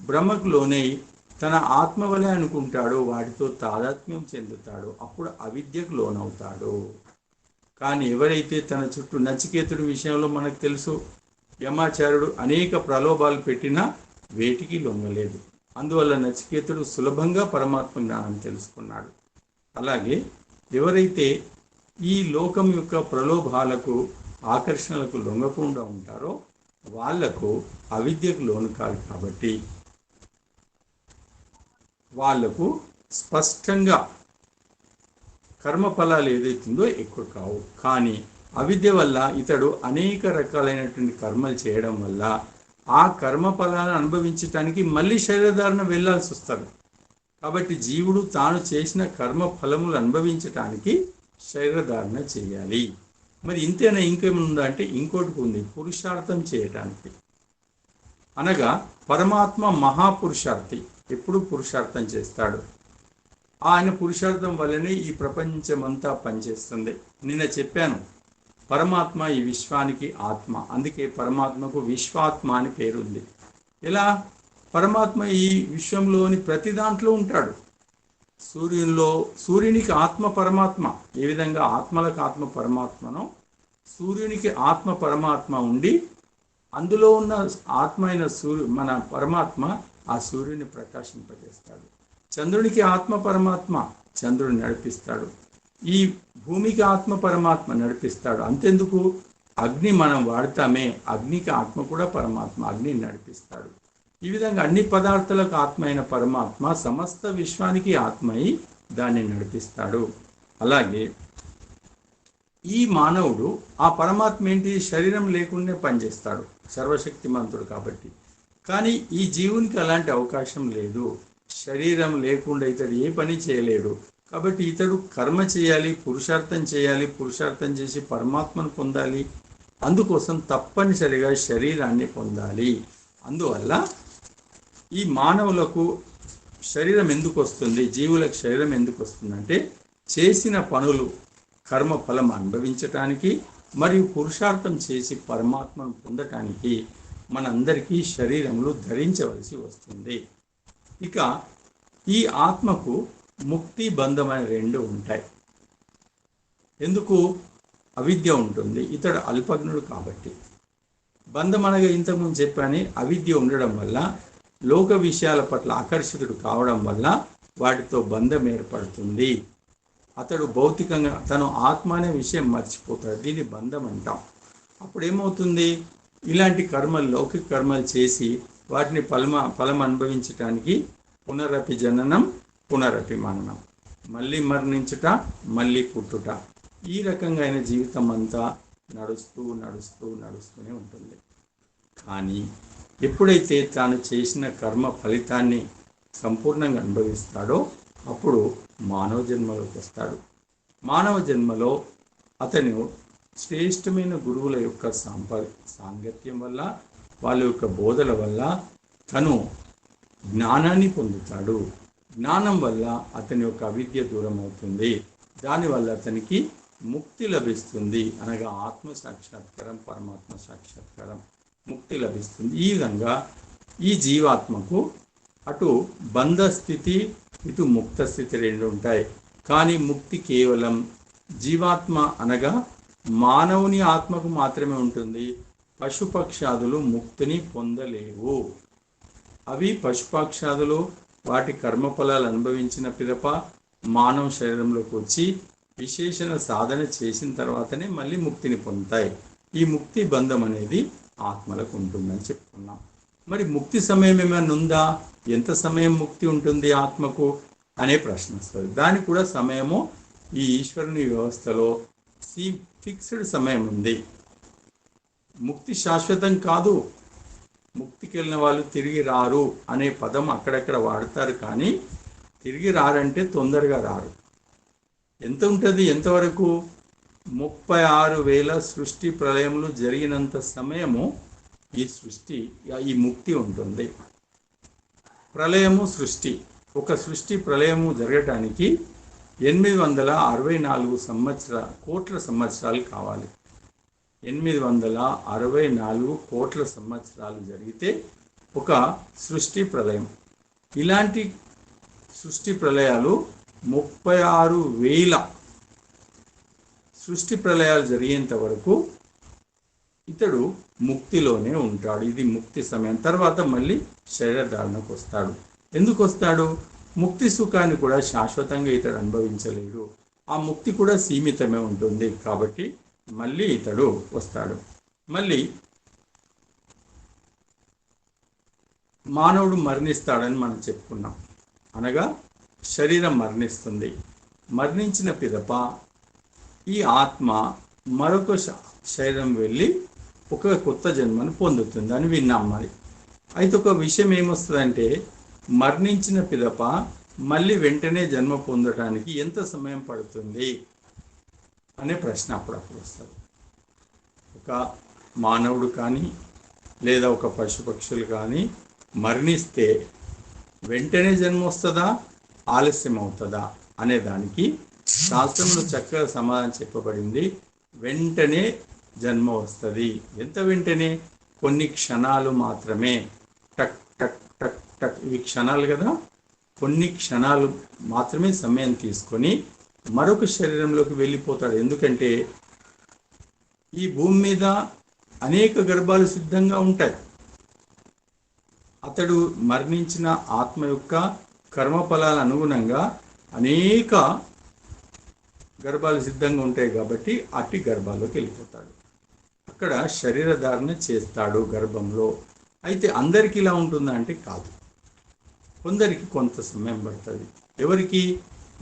భ్రమకు లోనై తన ఆత్మ వలె అనుకుంటాడు, వాటితో తాదాత్మ్యం చెందుతాడు, అప్పుడు అవిద్యకు లోనవుతాడు. కానీ ఎవరైతే తన చుట్టూ నచికేతుడి విషయంలో మనకు తెలుసు, యమాచార్యుడు అనేక ప్రలోభాలు పెట్టినా వేటికి లొంగలేదు. అందువల్ల నచికేతుడు సులభంగా పరమాత్మ జ్ఞానం తెలుసుకున్నాడు. అలాగే ఎవరైతే ఈ లోకం యొక్క ప్రలోభాలకు ఆకర్షణలకు లొంగకుండా ఉంటారో వాళ్లకు అవిద్యకు లోను కాదు. కాబట్టి వాళ్లకు స్పష్టంగా కర్మఫలాలు ఏదైతుందో ఎక్కువ కావు. కానీ అవిద్య వల్ల ఇతడు అనేక రకాలైనటువంటి కర్మలు చేయడం వల్ల ఆ కర్మఫలాలను అనుభవించటానికి మళ్ళీ శరీరధారణ వెళ్ళాల్సి వస్తారు. కాబట్టి జీవుడు తాను చేసిన కర్మ ఫలములు అనుభవించటానికి శరీరధారణ చేయాలి. మరి ఇంతేనా, ఇంకేముందా అంటే ఇంకోటి ఉంది, పురుషార్థం చేయటానికి. అనగా పరమాత్మ మహాపురుషార్థి, ఎప్పుడు పురుషార్థం చేస్తాడు. ఆయన పురుషార్థం వల్లనే ఈ ప్రపంచమంతా పనిచేస్తుంది. నిన్న చెప్పాను, పరమాత్మ ఈ విశ్వానికి ఆత్మ, అందుకే పరమాత్మకు విశ్వాత్మ అని పేరుంది. ఎలా? పరమాత్మ ఈ విశ్వంలోని ప్రతి దాంట్లో ఉంటాడు. సూర్యునికి ఆత్మ పరమాత్మ, ఏ విధంగా ఆత్మలకు ఆత్మ పరమాత్మనో సూర్యునికి ఆత్మ పరమాత్మ ఉండి అందులో ఉన్న ఆత్మ అయిన మన పరమాత్మ ఆ సూర్యుని ప్రకాశింపజేస్తాడు. చంద్రునికి ఆత్మ పరమాత్మ చంద్రుని నడిపిస్తాడు. ఈ భూమికి ఆత్మ పరమాత్మ నడిపిస్తాడు. అంతెందుకు, అగ్ని మనం వాడతామే, అగ్నికి ఆత్మ కూడా పరమాత్మ, అగ్నిని నడిపిస్తాడు. ఈ విధంగా అన్ని పదార్థాలకు ఆత్మ అయిన పరమాత్మ సమస్త విశ్వానికి ఆత్మ అయి దాన్ని నడిపిస్తాడు. అలాగే ఈ మానవుడు ఆ పరమాత్మ ఏంటి, శరీరం లేకుండానే పనిచేస్తాడు, సర్వశక్తిమంతుడు కాబట్టి. కానీ ఈ జీవునికి అలాంటి అవకాశం లేదు. శరీరం లేకుండా ఇతడు ఏ పని చేయలేడు. కాబట్టి ఇతడు కర్మ చేయాలి, పురుషార్థం చేయాలి, పురుషార్థం చేసి పరమాత్మను పొందాలి. అందుకోసం తప్పనిసరిగా శరీరాన్ని పొందాలి. అందువల్ల ఈ మానవులకు శరీరం ఎందుకు వస్తుంది, జీవులకు శరీరం ఎందుకు వస్తుందంటే చేసిన పనులు కర్మ ఫలం అనుభవించటానికి మరియు పురుషార్థం చేసి పరమాత్మను పొందటానికి మనందరికీ శరీరములు ధరించవలసి వస్తుంది. ఇక ఈ ఆత్మకు ముక్తి బంధం అనే రెండు ఉంటాయి. ఎందుకు? అవిద్య ఉంటుంది, ఇతడు అల్పజ్ఞుడు కాబట్టి. బంధం అనగా ఇంతకుముందు చెప్పాని, అవిద్య ఉండడం వల్ల లోక విషయాల పట్ల ఆకర్షితుడు కావడం వల్ల వాటితో బంధం ఏర్పడుతుంది. అతడు భౌతికంగా తను ఆత్మ అనే విషయం మర్చిపోతాడు. దీన్ని బంధం అంటాం. అప్పుడు ఏమవుతుంది, ఇలాంటి కర్మలు, లౌకిక కర్మలు చేసి వాటిని ఫలం అనుభవించటానికి పునరపి జననం పునరపి మరణం, మళ్ళీ మరణించుట మళ్ళీ పుట్టుట, ఈ రకంగా అయిన జీవితం అంతా నడుస్తూనే ఉంటుంది. కానీ ఎప్పుడైతే తాను చేసిన కర్మ ఫలితాన్ని సంపూర్ణంగా అనుభవిస్తాడో అప్పుడు మానవ జన్మలోకి వస్తాడు. మానవ జన్మలో అతను శ్రేష్టమైన గురువుల యొక్క సాంగత్యం వల్ల, వాళ్ళ యొక్క బోధల వల్ల తను జ్ఞానాన్ని పొందుతాడు. జ్ఞానం వల్ల అతని యొక్క అవిద్య దూరం అవుతుంది. దానివల్ల అతనికి ముక్తి లభిస్తుంది. అనగా ఆత్మ సాక్షాత్కారం, పరమాత్మ సాక్షాత్కారం, ముక్తి లభిస్తుంది. ఈ విధంగా ఈ జీవాత్మకు అటు బంధస్థితి, ఇటు ముక్త స్థితి రెండు ఉంటాయి. కానీ ముక్తి కేవలం జీవాత్మ అనగా మానవుని ఆత్మకు మాత్రమే ఉంటుంది. పశుపక్షాదులు ముక్తిని పొందలేవు. అవి పశుపక్షాదులు వాటి కర్మఫలాలు అనుభవించిన పిదప మానవ శరీరంలోకి వచ్చి విశేషణ సాధన చేసిన తర్వాతనే మళ్ళీ ముక్తిని పొందుతాయి. ఈ ముక్తి బంధం అనేది ఆత్మలకు ఉంటుందని చెప్పుకున్నాం. మరి ముక్తి సమయం ఏమైనా ఉందా? ఎంత సమయం ముక్తి ఉంటుంది ఆత్మకు అనే ప్రశ్న వస్తుంది. దానికి కూడా సమయము ఈ ఈశ్వరుని వ్యవస్థలో ఫిక్స్డ్ సమయం ఉంది. ముక్తి శాశ్వతం కాదు. ముక్తికి వెళ్ళిన వాళ్ళు తిరిగి రారు అనే పదం అక్కడక్కడ వాడతారు, కానీ తిరిగి రారంటే తొందరగా రారు. ఎంత ఉంటుంది? ఎంతవరకు? 36,000 సృష్టి ప్రళయములు జరిగినంత సమయము ఈ ముక్తి ఉంటుంది. ప్రళయము సృష్టి, ఒక సృష్టి ప్రళయము జరగటానికి 864 కోట్ల సంవత్సరాలు కావాలి. 864 కోట్ల సంవత్సరాలు జరిగితే ఒక సృష్టి ప్రళయం. ఇలాంటి సృష్టి ప్రళయాలు 36,000 సృష్టి ప్రళయాలు జరిగేంత వరకు ఇతడు ముక్తిలోనే ఉంటాడు. ఇది ముక్తి సమయం. తర్వాత మళ్ళీ శరీరధారణకు వస్తాడు. ఎందుకు వస్తాడు? ముక్తి సుఖాన్ని కూడా శాశ్వతంగా ఇతడు అనుభవించలేడు. ఆ ముక్తి కూడా సీమితమే ఉంటుంది. కాబట్టి మళ్ళీ ఇతడు వస్తాడు. మళ్ళీ మానవుడు మరణిస్తాడని మనం చెప్పుకున్నాం. అనగా శరీరం మరణిస్తుంది. మరణించిన పిదప ఈ ఆత్మ మరొక శరీరం వెళ్ళి ఒక కొత్త జన్మను పొందుతుంది అని విన్నాం. మరి అయితే ఒక విషయం ఏమొస్తుందంటే, మరణించిన పిదప మళ్ళీ వెంటనే జన్మ పొందడానికి ఎంత సమయం పడుతుంది అనే ప్రశ్న అప్పుడప్పుడు వస్తుంది. ఒక మానవుడు కానీ లేదా ఒక పశుపక్షులు కానీ మరణిస్తే వెంటనే జన్మ వస్తుందా, ఆలస్యం అవుతుందా అనే దానికి శాస్త్రంలో చక్కగా సమాధానం చెప్పబడింది. వెంటనే జన్మ వస్తుంది. ఎంత వెంటనే? కొన్ని క్షణాలు మాత్రమే. టక్ టక్ టక్ టక్, ఇవి క్షణాలు కదా. కొన్ని క్షణాలు మాత్రమే సమయం తీసుకొని మరొక శరీరంలోకి వెళ్ళిపోతాడు. ఎందుకంటే ఈ భూమి మీద అనేక గర్భాలు సిద్ధంగా ఉంటాయి. అతడు మరణించిన ఆత్మ యొక్క కర్మఫలాల అనుగుణంగా అనేక గర్భాలు సిద్ధంగా ఉంటాయి. కాబట్టి అట్టి గర్భాల్లోకి వెళ్ళిపోతాడు. అక్కడ శరీరధారణ చేస్తాడు గర్భంలో. అయితే అందరికీ ఇలా ఉంటుందా అంటే కాదు. కొందరికి కొంత సమయం పడుతుంది.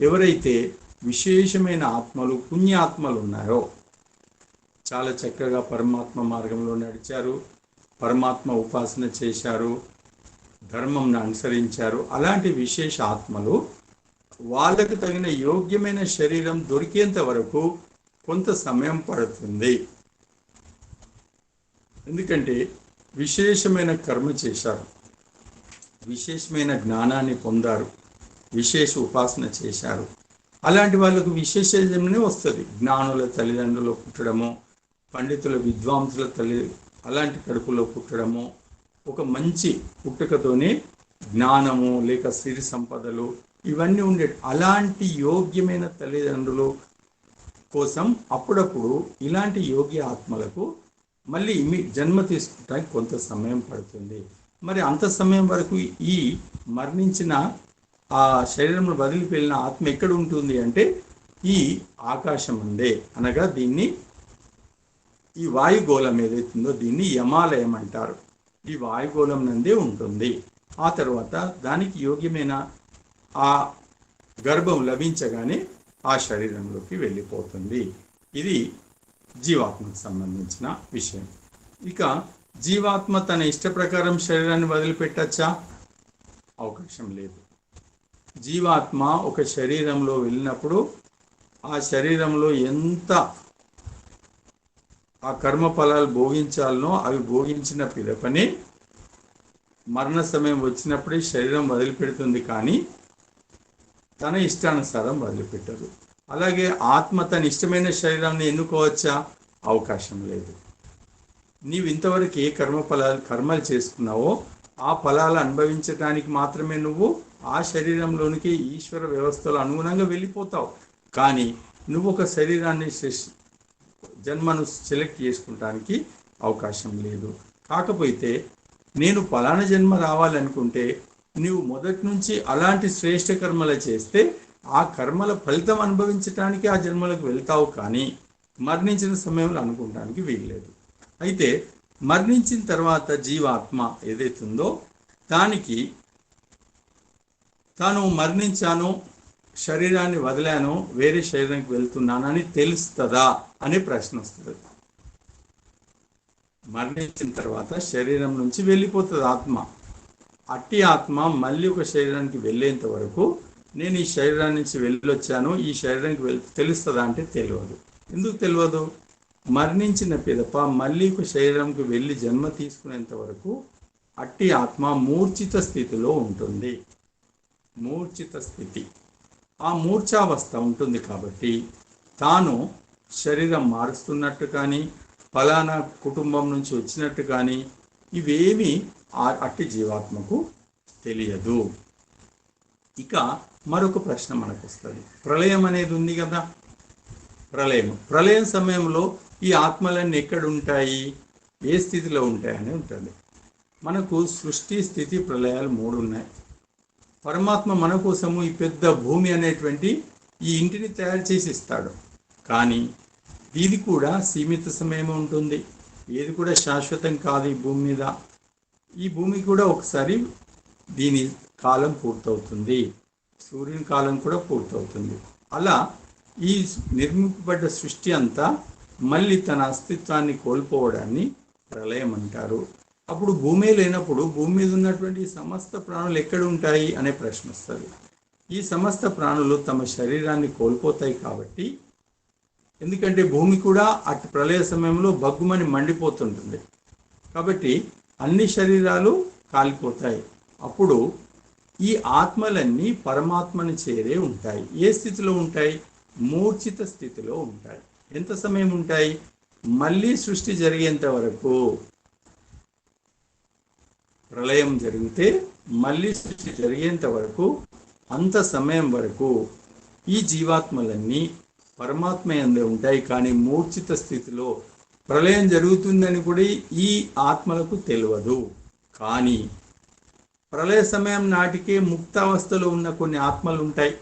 ఎవరైతే విశేషమైన ఆత్మలు, పుణ్యాత్మలు ఉన్నాయో, చాలా చక్కగా పరమాత్మ మార్గంలో నడిచారు, పరమాత్మ ఉపాసన చేశారు, ధర్మంను అనుసరించారు, అలాంటి విశేష ఆత్మలు వాళ్ళకు తగిన యోగ్యమైన శరీరం దొరికేంత వరకు కొంత సమయం పడుతుంది. ఎందుకంటే విశేషమైన కర్మ చేశారు, విశేషమైన జ్ఞానాన్ని పొందారు, విశేష ఉపాసన చేశారు. అలాంటి వాళ్ళకు విశేష జన్మనే వస్తుంది. జ్ఞానుల తల్లిదండ్రులు పుట్టడము, పండితుల విద్వాంసుల అలాంటి కడుపులో పుట్టడము, ఒక మంచి పుట్టుకతోనే జ్ఞానము లేక సిరి సంపదలు ఇవన్నీ ఉండే అలాంటి యోగ్యమైన తల్లిదండ్రులు కోసం అప్పుడప్పుడు ఇలాంటి యోగ్య ఆత్మలకు మళ్ళీ జన్మ తీసుకుంటానికి కొంత సమయం పడుతుంది. మరి అంత సమయం వరకు ఈ మరణించిన ఆ శరీరంలో వదిలిపెళ్ళిన ఆత్మ ఎక్కడ ఉంటుంది అంటే ఈ ఆకాశం ఉందే, అనగా దీన్ని ఈ వాయుగోళం ఏదైతుందో దీన్ని యమాలయం అంటారు. ఈ వాయుగోళం నందే ఉంటుంది. ఆ తర్వాత దానికి యోగ్యమైన ఆ గర్భం లభించగానే ఆ శరీరంలోకి వెళ్ళిపోతుంది. ఇది జీవాత్మకు సంబంధించిన విషయం. ఇక జీవాత్మ తన ఇష్ట ప్రకారం శరీరాన్ని వదిలిపెట్టచ్చా? అవకాశం లేదు. జీవాత్మ ఒక శరీరంలో వెళ్ళినప్పుడు ఆ శరీరంలో ఎంత ఆ కర్మ ఫలాలు భోగించాలనో అవి భోగించిన పిదపనే మరణ సమయం వచ్చినప్పుడే శరీరం వదిలిపెడుతుంది. కానీ తన ఇష్టానుసారం వదిలిపెట్టదు. అలాగే ఆత్మ తన ఇష్టమైన శరీరాన్ని ఎన్నుకోవచ్చా? అవకాశం లేదు. నీవు ఇంతవరకు ఏ కర్మలు చేసుకున్నావో ఆ ఫలాలు అనుభవించడానికి మాత్రమే నువ్వు ఆ శరీరంలోనికి ఈశ్వర వ్యవస్థలో అనుగుణంగా వెళ్ళిపోతావు. కానీ నువ్వు ఒక శరీరాన్ని జన్మను సెలెక్ట్ చేసుకుంటానికి అవకాశం లేదు. కాకపోతే నేను ఫలానా జన్మ రావాలనుకుంటే నీవు మొదటి నుంచి అలాంటి శ్రేష్ఠ కర్మలు చేస్తే ఆ కర్మల ఫలితం అనుభవించడానికి ఆ జన్మలకు వెళ్తావు. కానీ మరణించిన సమయంలో అనుకోవడానికి వీల్లేదు. అయితే మరణించిన తర్వాత జీవాత్మ ఏదైతుందో దానికి తాను మరణించాను, శరీరాన్ని వదిలాను, వేరే శరీరానికి వెళ్తున్నానని తెలుస్తుందా అనే ప్రశ్న వస్తుంది. మరణించిన తర్వాత శరీరం నుంచి వెళ్ళిపోతుంది ఆత్మ. అట్టి ఆత్మ మళ్ళీ ఒక శరీరానికి వెళ్ళేంత వరకు నేను ఈ శరీరం నుంచి వెళ్ళొచ్చాను, ఈ శరీరానికి తెలుస్తుందా అంటే తెలియదు. ఎందుకు తెలియదు? మరణించిన పిదప మళ్ళీ ఒక శరీరంకి వెళ్ళి జన్మ తీసుకునేంత వరకు అట్టి ఆత్మ మూర్ఛిత స్థితిలో ఉంటుంది. మూర్ఛిత స్థితి, ఆ మూర్ఛావస్థ ఉంటుంది. కాబట్టి తాను శరీరం మారుస్తున్నట్టు కానీ ఫలానా కుటుంబం నుంచి వచ్చినట్టు కానీ ఇవేమీ అట్టి జీవాత్మకు తెలియదు. ఇక మరొక ప్రశ్న మనకు వస్తుంది. ప్రళయం అనేది ఉంది కదా, ప్రళయం సమయంలో ఈ ఆత్మలన్నీ ఎక్కడ ఉంటాయి, ఏ స్థితిలో ఉంటాయని ఉంటుంది. మనకు సృష్టి, స్థితి, ప్రళయాలు 3 ఉన్నాయి. పరమాత్మ మన కోసము ఈ పెద్ద భూమి అనేటువంటి ఈ ఇంటిని తయారు చేసి ఇస్తాడు. కానీ ఇది కూడా సీమిత సమయం ఉంటుంది. ఏది కూడా శాశ్వతం కాదు. ఈ భూమి మీద ఈ భూమి కూడా ఒకసారి దీని కాలం పూర్తవుతుంది, సూర్యుని కాలం కూడా పూర్తవుతుంది. అలా ఈ నిర్మింపబడ్డ సృష్టి అంతా మళ్ళీ తన అస్తిత్వాన్ని కోల్పోవడాన్ని ప్రళయం అంటారు. అప్పుడు భూమి లేనప్పుడు భూమి మీద ఉన్నటువంటి సమస్త ప్రాణులు ఎక్కడ ఉంటాయి అనే ప్రశ్న వస్తుంది. ఈ సమస్త ప్రాణులు తమ శరీరాన్ని కోల్పోతాయి. కాబట్టి ఎందుకంటే భూమి కూడా అటు ప్రళయ సమయంలో బగ్గుమని మండిపోతుంటుంది. కాబట్టి అన్ని శరీరాలు కాలిపోతాయి. అప్పుడు ఈ ఆత్మలన్నీ పరమాత్మని చేరే ఉంటాయి. ఏ స్థితిలో ఉంటాయి? మూర్ఛిత స్థితిలో ఉంటాయి. ఎంత సమయం ఉంటాయి? మళ్ళీ సృష్టి జరిగేంత వరకు. ప్రళయం జరిగితే మళ్ళీ సృష్టి జరిగేంత వరకు, అంత సమయం వరకు ఈ జీవాత్మలన్నీ పరమాత్మ యందే ఉంటాయి. కానీ మూర్ఛిత స్థితిలో ప్రళయం జరుగుతుందని కూడా ఈ ఆత్మలకు తెలియదు. కానీ ప్రళయ సమయం నాటికే ముక్తావస్థలో ఉన్న కొన్ని ఆత్మలు ఉంటాయి.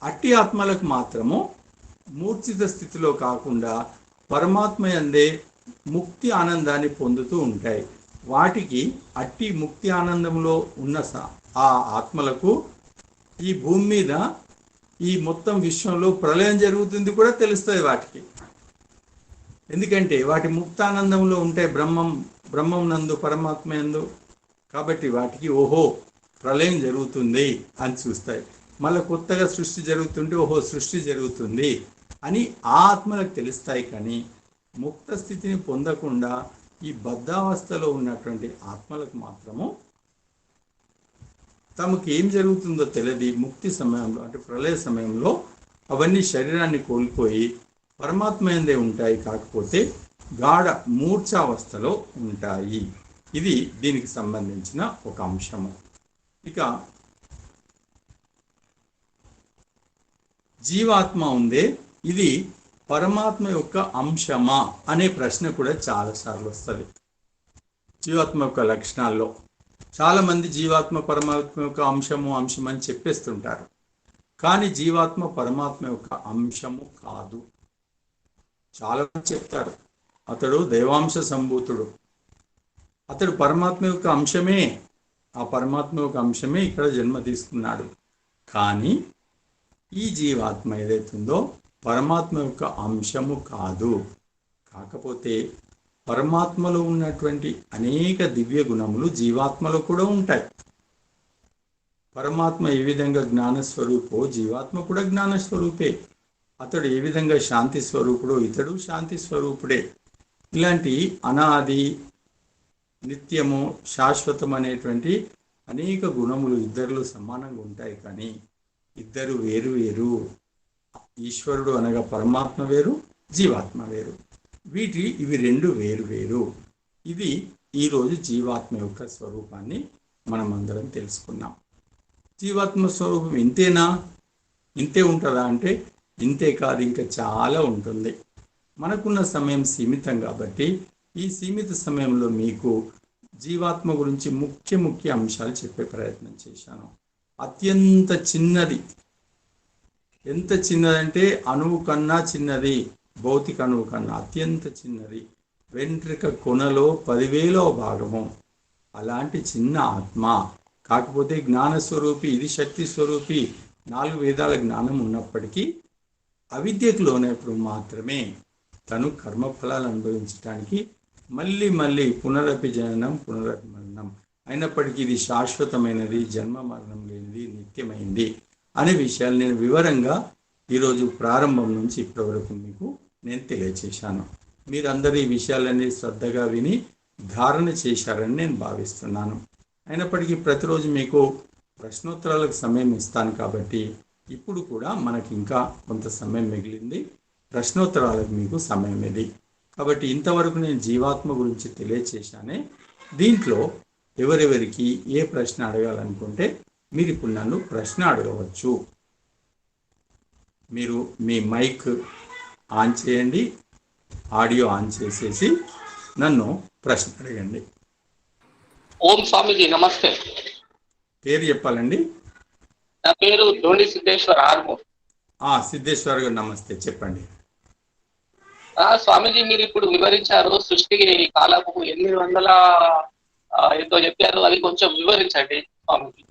అట్టి ఆత్మలకు మాత్రము మూర్ఛిత స్థితిలో కాకుండా పరమాత్మ యందే ముక్తి ఆనందాన్ని పొందుతూ ఉంటాయి. వాటికి అట్టి ముక్తి ఆనందంలో ఉన్న ఆ ఆత్మలకు ఈ భూమి మీద ఈ మొత్తం విశ్వంలో ప్రళయం జరుగుతుంది కూడా తెలుస్తుంది వాటికి. ఎందుకంటే వాటి ముక్తానందంలో ఉంటే బ్రహ్మం నందు, పరమాత్మ యందు. కాబట్టి వాటికి ఓహో ప్రళయం జరుగుతుంది అని చూస్తాయి. మళ్ళీ కొత్తగా సృష్టి జరుగుతుంటే ఓహో సృష్టి జరుగుతుంది అని ఆ ఆత్మలకు తెలుస్తాయి. కానీ ముక్త స్థితిని పొందకుండా ఈ బద్ధావస్థలో ఉన్నటువంటి ఆత్మలకు మాత్రము తమకు ఏం జరుగుతుందో తెలియదు. ముక్తి సమయంలో అంటే ప్రళయ సమయంలో అవన్నీ శరీరాన్ని కోల్పోయి పరమాత్మ యందే ఉంటాయి. కాకపోతే గాఢ మూర్ఛావస్థలో ఉంటాయి. ఇది దీనికి సంబంధించిన ఒక అంశము. ఇక జీవాత్మ ఉందే, ఇది పరమాత్మ యొక్క అంశమా అనే ప్రశ్న కూడా చాలాసార్లు వస్తుంది. జీవాత్మ యొక్క లక్షణాల్లో చాలామంది జీవాత్మ పరమాత్మ యొక్క అంశము అని చెప్పేస్తుంటారు. కానీ జీవాత్మ పరమాత్మ యొక్క అంశము కాదు. చాలా చెప్తారు అతడు దైవాంశ సంభూతుడు, అతడు పరమాత్మ యొక్క అంశమే, ఆ పరమాత్మ యొక్క అంశమే ఇక్కడ జన్మ తీసుకున్నాడు. కానీ ఈ జీవాత్మ ఏదైతుందో పరమాత్మ యొక్క అంశము కాదు. కాకపోతే పరమాత్మలో ఉన్నటువంటి అనేక దివ్య గుణములు జీవాత్మలో కూడా ఉంటాయి. పరమాత్మ ఏ విధంగా జ్ఞానస్వరూపో జీవాత్మ కూడా జ్ఞానస్వరూపే. అతడు ఏ విధంగా శాంతి స్వరూపుడో ఇతడు శాంతి స్వరూపుడే. ఇలాంటి అనాది, నిత్యము, శాశ్వతం అనేటువంటి అనేక గుణములు ఇద్దరిలో సమానంగా ఉంటాయి. కానీ ఇద్దరు వేరు వేరు. ఈశ్వరుడు అనగా పరమాత్మ వేరు, జీవాత్మ వేరు. ఇవి రెండు వేరు వేరు. ఇది ఈరోజు జీవాత్మ యొక్క స్వరూపాన్ని మనం అందరం తెలుసుకున్నాం. జీవాత్మ స్వరూపం ఇంతేనా? ఇంతే ఉంటుందా అంటే ఇంతే కాదు, ఇంకా చాలా ఉంటుంది. మనకున్న సమయం సీమితం కాబట్టి ఈ సీమిత సమయంలో మీకు జీవాత్మ గురించి ముఖ్య అంశాలు చెప్పే ప్రయత్నం చేశాను. అత్యంత చిన్నది, ఎంత చిన్నదంటే అణువు కన్నా చిన్నది, భౌతిక అణువు కన్నా అత్యంత చిన్నది, వెంట్రుక కొనలో 10,000వ భాగము. అలాంటి చిన్న ఆత్మ. కాకపోతే జ్ఞానస్వరూపి, ఇది శక్తి స్వరూపి, 4 వేదాల జ్ఞానం ఉన్నప్పటికీ అవిద్యకు లోనప్పుడు మాత్రమే తను కర్మఫలాలు అనుభవించడానికి మళ్ళీ పునరపి జననం పునరపి మరణం అయినప్పటికీ ఇది శాశ్వతమైనది, జన్మ మరణం లేనిది, నిత్యమైంది అనే విషయాలు నేను వివరంగా ఈరోజు ప్రారంభం నుంచి ఇప్పటి వరకు మీకు నేను తెలియచేశాను. మీరందరూ ఈ విషయాలన్నీ శ్రద్ధగా విని ధారణ చేశారని నేను భావిస్తున్నాను. అయినప్పటికీ ప్రతిరోజు మీకు ప్రశ్నోత్తరాలకు సమయం ఇస్తాను కాబట్టి ఇప్పుడు కూడా మనకి ఇంకా కొంత సమయం మిగిలింది. ప్రశ్నోత్తరాలకు మీకు సమయం ఇది. కాబట్టి ఇంతవరకు నేను జీవాత్మ గురించి తెలియచేశానే. దీంట్లో ఎవరెవరికి ఏ ప్రశ్న అడగాలనుకుంటే మీరు ఇప్పుడు నన్ను ప్రశ్న అడగవచ్చు. మీరు మీ మైక్ ఆన్ చేయండి, ఆడియో ఆన్ చేసేసి నన్ను ప్రశ్న అడగండి. ఓం స్వామీజీ నమస్తే. పేరు చెప్పాలండి? నా పేరు దోండి సిద్ధేశ్వర్ ఆర్మూర్. సిద్ధేశ్వర్ గారు నమస్తే, చెప్పండి. స్వామీజీ మీరు ఇప్పుడు వివరించారు సృష్టికి కాలము 800 ఎంతో చెప్పారు, అది కొంచెం వివరించండి స్వామీజీ.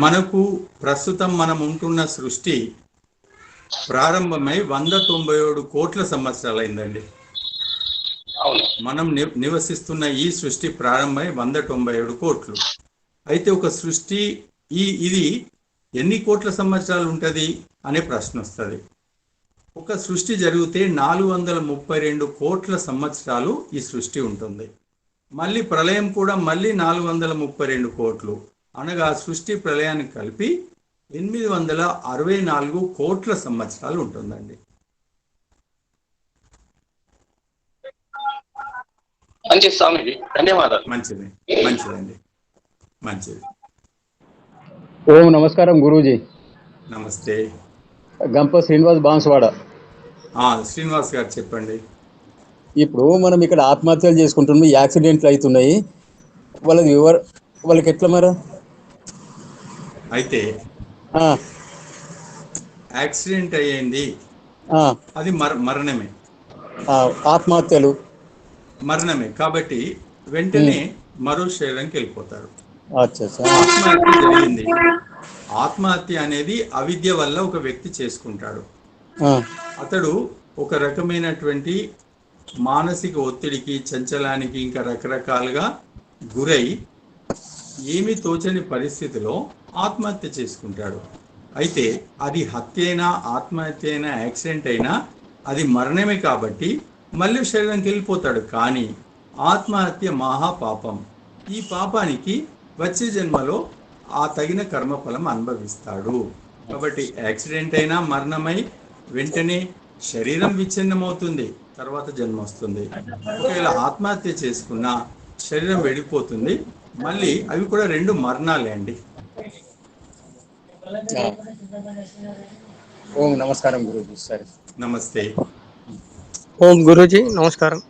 మనకు ప్రస్తుతం మనం ఉంటున్న సృష్టి ప్రారంభమై 197 కోట్ల సంవత్సరాలైందండి. మనం నివసిస్తున్న ఈ సృష్టి ప్రారంభమై 197 కోట్లు. అయితే ఒక సృష్టి ఇది ఎన్ని కోట్ల సంవత్సరాలు ఉంటుంది అనే ప్రశ్న వస్తుంది. ఒక సృష్టి జరిగితే 432 కోట్ల సంవత్సరాలు ఈ సృష్టి ఉంటుంది. మళ్ళీ ప్రళయం కూడా మళ్ళీ 432 కోట్లు, అనగా సృష్టి ప్రళయానికి కలిపి 864 కోట్ల సంవత్సరాలు ఉంటుందండి. మంచిది స్వామీజీ, ధన్యవాదాలు. మంచిదండి. ఓం నమస్కారం గురూజీ. నమస్తే. గంప శ్రీనివాస్ బాన్స్వాడ. శ్రీనివాస్ గారు చెప్పండి. ఇప్పుడు మనం ఇక్కడ ఆత్మహత్యలు చేసుకుంటున్నాం, యాక్సిడెంట్లు అవుతున్నాయి, వాళ్ళకి ఎట్లా మరి? అయితే యాక్సిడెంట్ అయ్యింది, అది మరణమే. ఆత్మహత్యలు మరణమే కాబట్టి వెంటనే మరో శరీరంకి వెళ్ళిపోతారు. ఆత్మహత్య జరిగింది. ఆత్మహత్య అనేది అవిద్య వల్ల ఒక వ్యక్తి చేసుకుంటాడు. అతడు ఒక రకమైనటువంటి మానసిక ఒత్తిడికి, చంచలానికి, ఇంకా రకరకాలుగా గురై ఏమీ తోచని పరిస్థితిలో ఆత్మహత్య చేసుకుంటాడు. అయితే అది హత్య అయినా, ఆత్మహత్య అయినా, యాక్సిడెంట్ అయినా అది మరణమే కాబట్టి మళ్ళీ శరీరంకి వెళ్ళిపోతాడు. కానీ ఆత్మహత్య మహాపాపం. ఈ పాపానికి వచ్చే జన్మలో ఆ తగిన కర్మఫలం అనుభవిస్తాడు. కాబట్టి యాక్సిడెంట్ అయినా మరణమై వెంటనే శరీరం విచ్ఛిన్నమవుతుంది, తర్వాత జన్మ వస్తుంది. ఒకవేళ ఆత్మహత్య చేసుకున్న శరీరం వెళ్ళిపోతుంది. మళ్ళీ అవి కూడా 2 మరణాలే అండి. ఓం నమస్కారం గురూజీ. సరే, నమస్తే. ఓం గురూజీ నమస్కారం.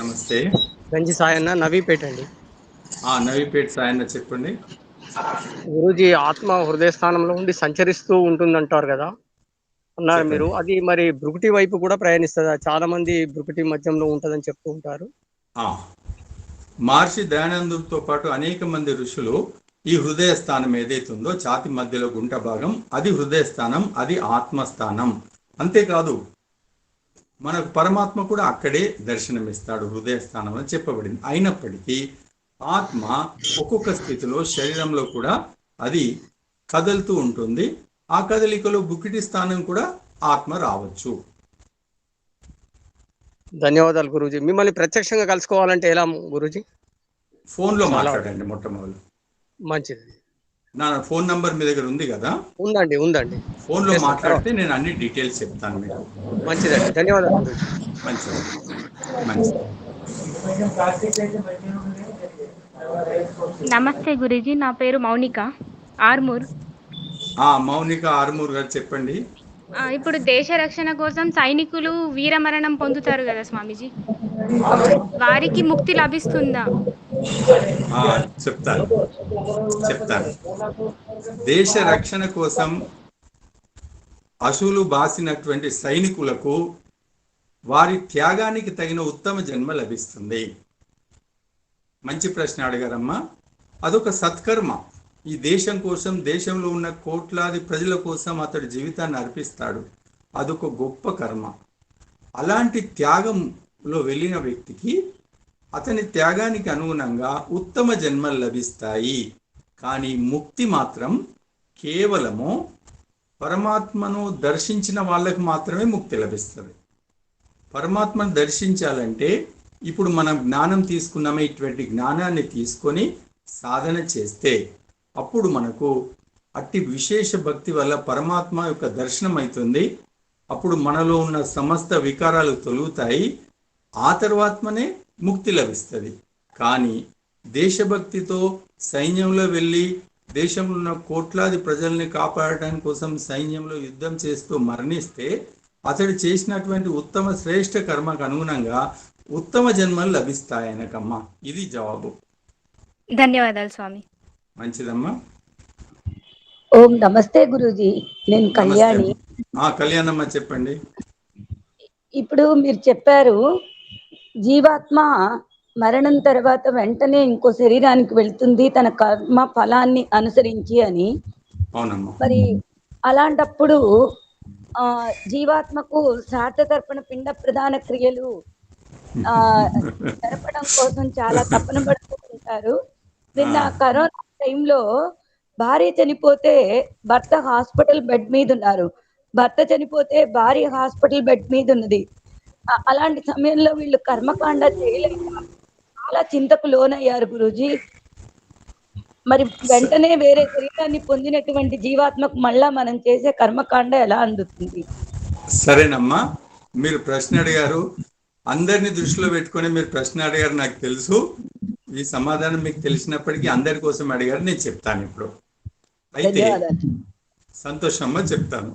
నమస్తే. గంజి సాయన్న, నవీపేట అండి. నవీపేట సాయన్న చెప్పండి. గురూజీ ఆత్మ హృదయ స్థానంలో ఉండి సంచరిస్తూ ఉంటుందంటారు కదా అన్నారు మీరు, అది మరి భృకుటి వైపు కూడా ప్రయాణిస్తుందా? చాలా మంది భృకుటి మధ్యంలో ఉంటుందని చెప్తూ ఉంటారు. మహర్షి దయానందుతో పాటు అనేక మంది ఋషులు ఈ హృదయ స్థానం ఏదైతుందో ఛాతి మధ్యలో గుంట భాగం, అది హృదయ స్థానం, అది ఆత్మస్థానం. అంతేకాదు మనకు పరమాత్మ కూడా అక్కడే దర్శనమిస్తాడు, హృదయ స్థానం అని చెప్పబడింది. అయినప్పటికీ ఆత్మ ఒక్కొక్క స్థితిలో శరీరంలో కూడా అది కదులుతూ ఉంటుంది. ఆ కదలికలో బుకిటి స్థానం కూడా ఆత్మ రావచ్చు. ధన్యవాదాలు గురూజీ. మిమ్మల్ని ప్రత్యక్షంగా కలుసుకోవాలంటే ఎలా గురూజీ? ఫోన్లో మాట్లాడండి మొట్టమొదలు. మంచిది. నా ఫోన్ నంబర్ మీ దగ్గర ఉంది కదా? ఉందండి. ఫోన్లో మాట్లాడితే నేను అన్ని డీటెయిల్స్ చెప్తాను మీకు. మంచిదండి, ధన్యవాదాలు. మంచిది. నమస్తే గురూజీ, నా పేరు మౌనిక, ఆర్మూర్. మౌనిక ఆర్మూర్ గారు చెప్పండి. ఇప్పుడు దేశ రక్షణ కోసం సైనికులు వీరమరణం పొందుతారు కదా స్వామీజీ, వారికి ముక్తి లభిస్తుందా? చెప్తాను. దేశ రక్షణ కోసం అసులు బాసినటువంటి సైనికులకు వారి త్యాగానికి తగిన ఉత్తమ జన్మ లభిస్తుంది. మంచి ప్రశ్న అడిగారమ్మా. అదొక సత్కర్మ. ఈ దేశం కోసం, దేశంలో ఉన్న కోట్లాది ప్రజల కోసం అతడి జీవితాన్ని అర్పిస్తాడు. అదొక గొప్ప కర్మ. అలాంటి త్యాగంలో వెళ్ళిన వ్యక్తికి అతని త్యాగానికి అనుగుణంగా ఉత్తమ జన్మలు లభిస్తాయి. కానీ ముక్తి మాత్రం కేవలము పరమాత్మను దర్శించిన వాళ్ళకు మాత్రమే ముక్తి లభిస్తుంది. పరమాత్మను దర్శించాలంటే ఇప్పుడు మనం జ్ఞానం తీసుకున్నామే, ఇటువంటి జ్ఞానాన్ని తీసుకొని సాధన చేస్తే అప్పుడు మనకు అట్టి విశేష భక్తి వల్ల పరమాత్మ యొక్క దర్శనం అవుతుంది. అప్పుడు మనలో ఉన్న సమస్త వికారాలు తొలుగుతాయి. ఆ తర్వాతనే ముక్తి లభిస్తుంది. కానీ దేశభక్తితో సైన్యంలో వెళ్ళి దేశంలో ఉన్న కోట్లాది ప్రజల్ని కాపాడటానికి కోసం సైన్యంలో యుద్ధం చేస్తూ మరణిస్తే అతడు చేసినటువంటి ఉత్తమ శ్రేష్ఠ కర్మకు అనుగుణంగా ఉత్తమ జన్మలు లభిస్తాయి ఆయనకమ్మా. ఇది జవాబు. ధన్యవాదాలు స్వామి. మంచిదమ్మా. ఓం నమస్తే గురూజీ, నేను నమస్తే. కళ్యాణి. కళ్యాణమ్మ చెప్పండి. ఇప్పుడు మీరు చెప్పారు జీవాత్మ మరణం తర్వాత వెంటనే ఇంకో శరీరానికి వెళ్తుంది తన కర్మ ఫలాన్ని అనుసరించి అని. అవునమ్మా. మరి అలాంటప్పుడు జీవాత్మకు శ్రాద్ధతర్పణ పిండ ప్రధాన క్రియలు జరపడం కోసం చాలా తపన పడుతూ ఉంటారు. నిన్న కరోనా టైంలో భార్య చనిపోతే భర్త హాస్పిటల్ బెడ్ మీద ఉన్నారు, భర్త చనిపోతే భార్య హాస్పిటల్ బెడ్ మీద ఉన్నది. అలాంటి సమయంలో వీళ్ళు కర్మకాండ చేయలేక చాలా చింతకు లోనయ్యారు గురూజీ. మరి వెంటనే వేరే శరీరాన్ని పొందినటువంటి జీవాత్మకు మళ్ళా మనం చేసే కర్మకాండ ఎలా అందుతుంది? సరేనమ్మా, మీరు ప్రశ్న అడిగారు, అందరిని దృష్టిలో పెట్టుకొని మీరు ప్రశ్న అడిగారు, నాకు తెలుసు. ఈ సమాధానం మీకు తెలిసినప్పటికీ అందరి కోసం అడిగారు, నేను చెప్తాను ఇప్పుడు. అయితే సంతోషమ్మ చెప్తాను.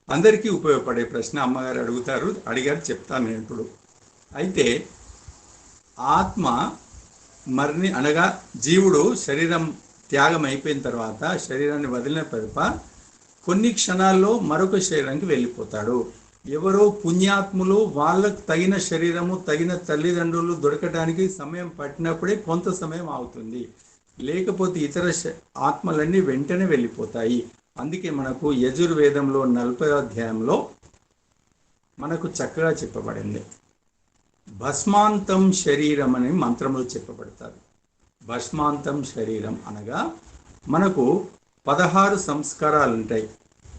అందరికీ ఉపయోగపడే ప్రశ్న అమ్మగారు అడిగారు చెప్తాను నేను ఇప్పుడు. అయితే ఆత్మ అనగా జీవుడు శరీరం త్యాగం అయిపోయిన తర్వాత, శరీరాన్ని వదిలిన పిదప కొన్ని క్షణాల్లో మరొక శరీరానికి వెళ్ళిపోతాడు. ఎవరో పుణ్యాత్ములు వాళ్ళకు తగిన శరీరము, తగిన తల్లిదండ్రులు దొరకడానికి సమయం పట్టినప్పుడే కొంత సమయం అవుతుంది, లేకపోతే ఇతర ఆత్మలన్నీ వెంటనే వెళ్ళిపోతాయి. అందుకే మనకు యజుర్వేదంలో 40వ అధ్యాయంలో మనకు చక్కగా చెప్పబడింది. భస్మాంతం శరీరం అనే మంత్రంలో చెప్పబడతారు. భస్మాంతం శరీరం అనగా మనకు 16 సంస్కారాలు ఉంటాయి.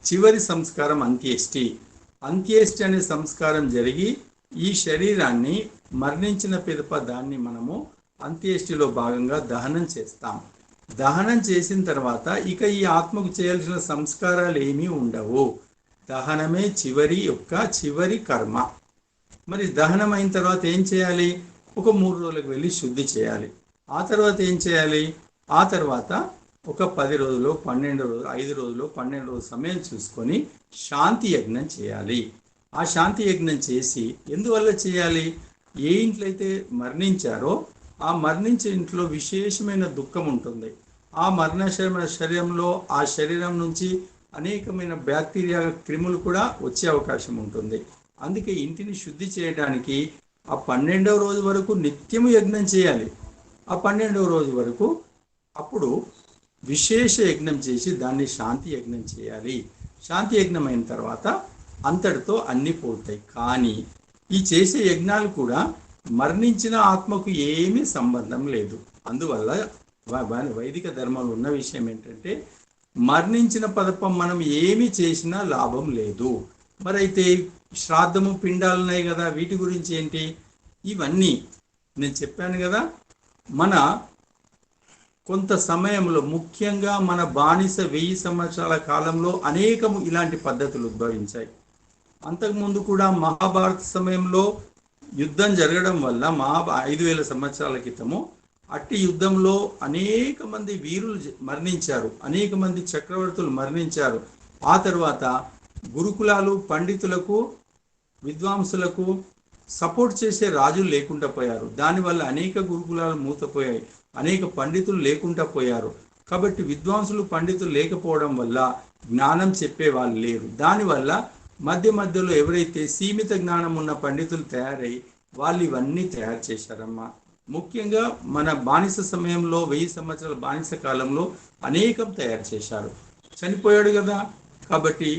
చివరి సంస్కారం అంత్యేష్టి. అంత్యేష్టి అనే సంస్కారం జరిగి ఈ శరీరాన్ని మరణించిన పిదప దాన్ని మనము అంత్యేష్టిలో భాగంగా దహనం చేస్తాం. దహనం చేసిన తర్వాత ఇక ఈ ఆత్మకు చేయాల్సిన సంస్కారాలు ఏమీ ఉండవు. దహనమే చివరి కర్మ. మరి దహనం అయిన తర్వాత ఏం చేయాలి? ఒక 3 రోజులకు వెళ్ళి శుద్ధి చేయాలి. ఆ తర్వాత ఏం చేయాలి? ఆ తర్వాత ఒక 10 రోజులు, 12 రోజులు, 5 రోజులు, 12 రోజులు సమయం చూసుకొని శాంతి యజ్ఞం చేయాలి. ఆ శాంతి యజ్ఞం చేసి ఎందువల్ల చేయాలి? ఏ ఇంట్లో అయితే మరణించారో ఆ మరణించే ఇంట్లో విశేషమైన దుఃఖం ఉంటుంది. ఆ శరీరంలో ఆ శరీరం నుంచి అనేకమైన బ్యాక్టీరియా, క్రిములు కూడా వచ్చే అవకాశం ఉంటుంది. అందుకే ఇంటిని శుద్ధి చేయడానికి ఆ 12వ రోజు వరకు నిత్యము యజ్ఞం చేయాలి. ఆ 12వ రోజు వరకు అప్పుడు విశేష యజ్ఞం చేసి దాన్ని శాంతి యజ్ఞం చేయాలి. శాంతి యజ్ఞం అయిన తర్వాత అంతటితో అన్నీ పోతాయి. కానీ ఈ చేసే యజ్ఞాలు కూడా మరణించిన ఆత్మకు ఏమీ సంబంధం లేదు. అందువల్ల వైదిక ధర్మంలో ఉన్న విషయం ఏంటంటే మరణించిన పదపం మనం ఏమి చేసినా లాభం లేదు. మరైతే శ్రాద్ధము, పిండాలు ఉన్నాయి కదా, వీటి గురించి ఏంటి? ఇవన్నీ నేను చెప్పాను కదా. మన కొంత సమయంలో ముఖ్యంగా మన బానిస 1000 సంవత్సరాల కాలంలో అనేకము ఇలాంటి పద్ధతులు ఉద్భవించాయి. అంతకుముందు కూడా మహాభారత సమయంలో యుద్ధం జరగడం వల్ల 5000 సంవత్సరాల క్రితము అట్టి యుద్ధంలో అనేక మంది వీరులు మరణించారు, అనేక మంది చక్రవర్తులు మరణించారు. ఆ తర్వాత గురుకులాలు, పండితులకు, విద్వాంసులకు సపోర్ట్ చేసే రాజులు లేకుండా పోయారు. దానివల్ల అనేక గురుకులాలు మూతపోయాయి, అనేక పండితులు లేకుండా పోయారు. కాబట్టి విద్వాంసులు, పండితులు లేకపోవడం వల్ల జ్ఞానం చెప్పే వాళ్ళు లేరు. దానివల్ల మధ్యలో ఎవరైతే సీమిత జ్ఞానం ఉన్న పండితులు తయారై వాళ్ళు ఇవన్నీ తయారు చేశారమ్మా. ముఖ్యంగా మన బానిస సమయంలో 1000 సంవత్సరాల బానిస కాలంలో అనేకం తయారు చేశారు. చనిపోయాడు కదా, కాబట్టి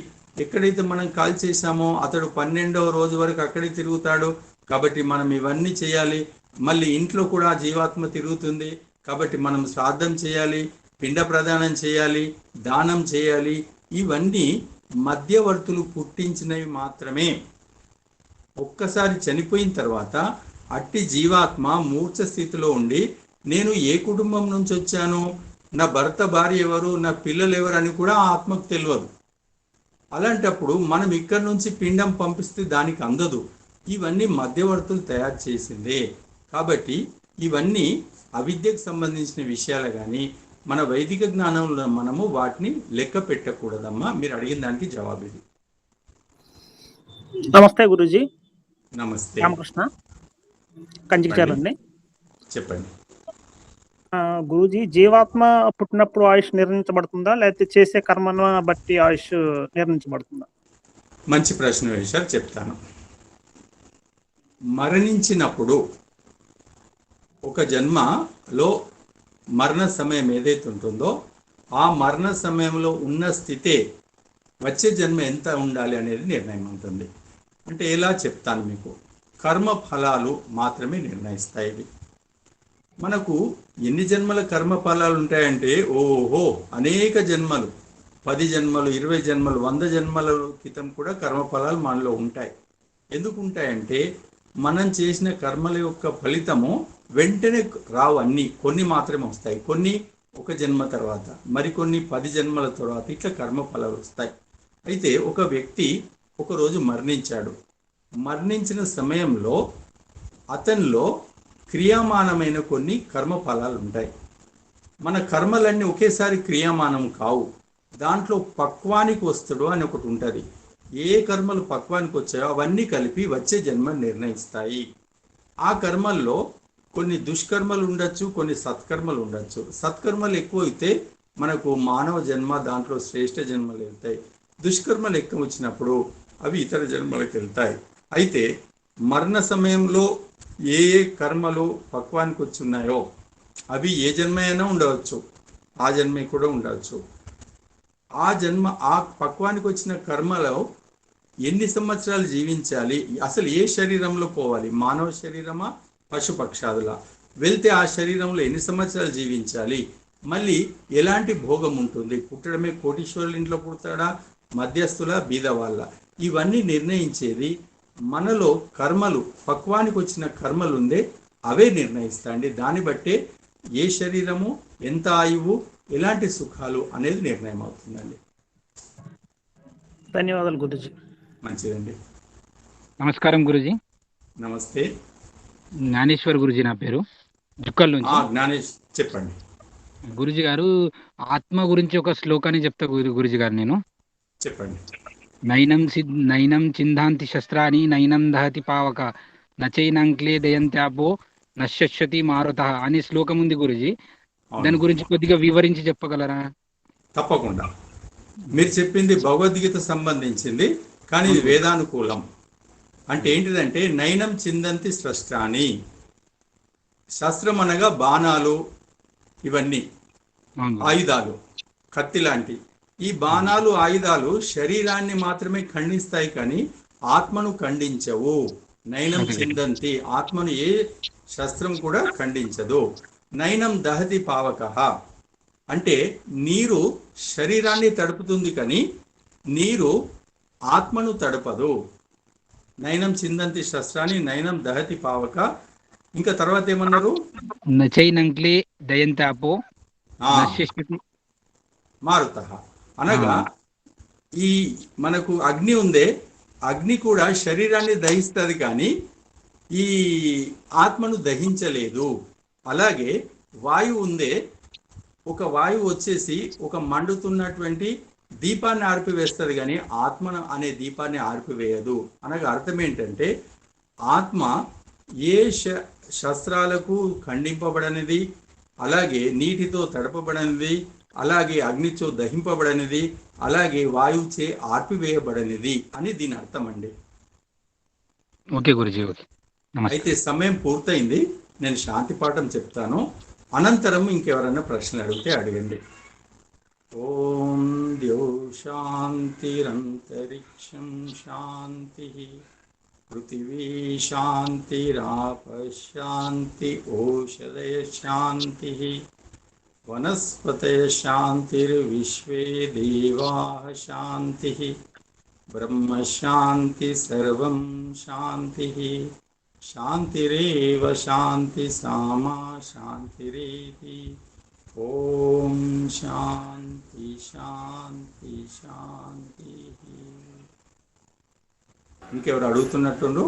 ఎక్కడైతే మనం కాల్ చేశామో అతడు 12వ రోజు వరకు అక్కడే తిరుగుతాడు. కాబట్టి మనం ఇవన్నీ చేయాలి. మళ్ళీ ఇంట్లో కూడా జీవాత్మ తిరుగుతుంది. కాబట్టి మనం శ్రాద్ధం చేయాలి, పిండ ప్రదానం చేయాలి, దానం చేయాలి. ఇవన్నీ మధ్యవర్తులు పుట్టించినవి మాత్రమే. ఒక్కసారి చనిపోయిన తర్వాత అట్టి జీవాత్మ మూర్ఛ స్థితిలో ఉండి నేను ఏ కుటుంబం నుంచి వచ్చాను, నా భర్త, భార్య ఎవరు, నా పిల్లలు ఎవరు అని కూడా ఆత్మకు తెలియదు. అలాంటప్పుడు మనం ఇక్కడి నుంచి పిండం పంపిస్తే దానికి అందదు. ఇవన్నీ మధ్యవర్తులు తయారు చేసిందే. కాబట్టి ఇవన్నీ అవిద్యకు సంబంధించిన విషయాలు. కానీ మన వైదిక జ్ఞానంలో మనము వాటిని లెక్క పెట్టకూడదమ్మా. మీరు అడిగిన దానికి జవాబు ఇది. నమస్తే గురూజీ. నమస్తే. రామకృష్ణ కంచిచారండి. చెప్పండి. గురూజీ, జీవాత్మ పుట్టినప్పుడు ఆయుష్ నిర్ణయించబడుతుందా, లేకపోతే చేసే కర్మను బట్టి ఆయుష్ నిర్ణయించబడుతుందా? మంచి ప్రశ్న వేశారు, చెప్తాను. మరణించినప్పుడు ఒక జన్మలో మరణ సమయం ఏదైతే ఉంటుందో ఆ మరణ సమయంలో ఉన్న స్థితే వచ్చే జన్మ ఎంత ఉండాలి అనేది నిర్ణయం ఉంటుంది. అంటే ఎలా చెప్తాను మీకు, కర్మ ఫలాలు మాత్రమే నిర్ణయిస్తాయి. ఇవి మనకు ఎన్ని జన్మల కర్మ ఫలాలు ఉంటాయంటే ఓహో అనేక జన్మలు, 10 జన్మలు, 20 జన్మలు, 100 జన్మల క్రితం కూడా కర్మ ఫలాలు మనలో ఉంటాయి. ఎందుకు ఉంటాయంటే మనం చేసిన కర్మల యొక్క ఫలితము వెంటనే రావు, అన్నీ కొన్ని మాత్రమే వస్తాయి. కొన్ని ఒక జన్మ తర్వాత, మరికొన్ని 10 జన్మల తర్వాత ఇట్లా కర్మ ఫలాలు వస్తాయి. అయితే ఒక వ్యక్తి ఒకరోజు మరణించాడు. మరణించిన సమయంలో అతనిలో క్రియామానమైన కొన్ని కర్మ ఫలాలు ఉంటాయి. మన కర్మలన్నీ ఒకేసారి క్రియామానం కావు. దాంట్లో పక్వానికి వస్తాడు అని ఒకటి ఉంటుంది. ఏ కర్మలు పక్వానికి వచ్చాయో అవన్నీ కలిపి వచ్చే జన్మ నిర్ణయిస్తాయి. ఆ కర్మల్లో కొన్ని దుష్కర్మలు ఉండొచ్చు, కొన్ని సత్కర్మలు ఉండొచ్చు. సత్కర్మలు ఎక్కువ అయితే మనకు మానవ జన్మ, దాంట్లో శ్రేష్ఠ జన్మలు వెళ్తాయి. దుష్కర్మలు ఎక్కువ వచ్చినప్పుడు అవి ఇతర జన్మలకు వెళ్తాయి. అయితే మరణ సమయంలో ఏ ఏ కర్మలు పక్వానికి వచ్చి ఉన్నాయో అవి ఏ జన్మ అయినా ఉండవచ్చు, ఆ జన్మ కూడా ఉండవచ్చు. ఆ జన్మ ఆ పక్వానికి వచ్చిన కర్మలో ఎన్ని సంవత్సరాలు జీవించాలి, అసలు ఏ శరీరంలో పోవాలి, మానవ శరీరమా పశుపక్షాదుల వెళ్తే ఆ శరీరంలో ఎన్ని సంవత్సరాలు జీవించాలి, మళ్ళీ ఎలాంటి భోగం ఉంటుంది, పుట్టడమే కోటీశ్వరుల ఇంట్లో పుడతాడా, మధ్యస్థుల, బీదవాళ్ళ, ఇవన్నీ నిర్ణయించేది మనలో కర్మలు, పక్వానికి వచ్చిన కర్మలు ఉందే అవే నిర్ణయిస్తాయండి. దాన్ని బట్టే ఏ శరీరము, ఎంత ఆయువు, ఎలాంటి సుఖాలు అనేది నిర్ణయం అవుతుందండి. ధన్యవాదాలు గురూజీ. మంచిదండి. నమస్కారం గురూజీ. నమస్తే. జ్ఞానేశ్వర్ గురూజీ నా పేరు, జుక్కల్ నుంచి. జ్ఞానేష్ చెప్పండి. గురూజీ గారు, ఆత్మ గురించి ఒక శ్లోకాన్ని చెప్తా గురూజీ గారు. నేను చెప్పండి. నైనం చిందాంతి శస్త్రాన్ని నైనం దహతి పావక నచైనంక్లే దయంత్యాపో నశ్యతి మారుత అనే శ్లోకం ఉంది గురూజీ. దాని గురించి కొద్దిగా వివరించి చెప్పగలరా? తప్పకుండా. మీరు చెప్పింది భగవద్గీత సంబంధించింది, కానీ ఇది వేదానుకూలం. అంటే ఏంటిదంటే నైనం చిందంతి శస్త్రాన్ని, శస్త్రం అనగా బాణాలు, ఇవన్నీ ఆయుధాలు, కత్తి లాంటి. ఈ బాణాలు, ఆయుధాలు శరీరాన్ని మాత్రమే ఖండిస్తాయి కానీ ఆత్మను ఖండించవు. నైనం చిందంతి, ఆత్మను ఏ శస్త్రం కూడా ఖండించదు. నైనం దహతి పావక అంటే నీరు శరీరాన్ని తడుపుతుంది కానీ నీరు ఆత్మను తడపదు. నైనం చిందంతి శస్త్రాన్ని నైనం దహతి పావక. ఇంకా తర్వాత ఏమన్నారు? నచైనంక్లే దయంతాపో మారుత అనగా ఈ మనకు అగ్ని ఉందే, అగ్ని కూడా శరీరాన్ని దహిస్తుంది కానీ ఈ ఆత్మను దహించలేదు. అలాగే వాయువు ఉందే, ఒక వాయువు వచ్చేసి ఒక మండుతున్నటువంటి దీపాన్ని ఆర్పివేస్తుంది కానీ ఆత్మను అనే దీపాన్ని ఆర్పివేయదు. అనగా అర్థం ఏంటంటే ఆత్మ ఏ శస్త్రాలకు ఖండింపబడనిది, అలాగే నీటితో తడపబడనిది, అలాగే అగ్నితో దహింపబడనిది, అలాగే వాయువుచే ఆర్పివేయబడనిది అని దీని అర్థం అండి. ఓకే గురూజీ. అయితే సమయం పూర్తయింది, నేను శాంతి పాఠం చెప్తాను. అనంతరం ఇంకెవరైనా ప్రశ్నలు అడిగితే అడగండి. ఓం ద్యౌ శాంతిరంతరిక్షం శాంతి, పృథివీ శాంతిరాప శాంతి, ఓషధయ శాంతి, వనస్పతయ శాంతిర్విశ్వే దేవాః శాంతి, బ్రహ్మ శాంతి సర్వం శాంతి, శాంతిరేవ శాంతి సామా శాంతిరేతి. ఓం శాంతి శాంతి శాంతి. ఇంకెవరు అడుగుతున్నట్టుండ్రు?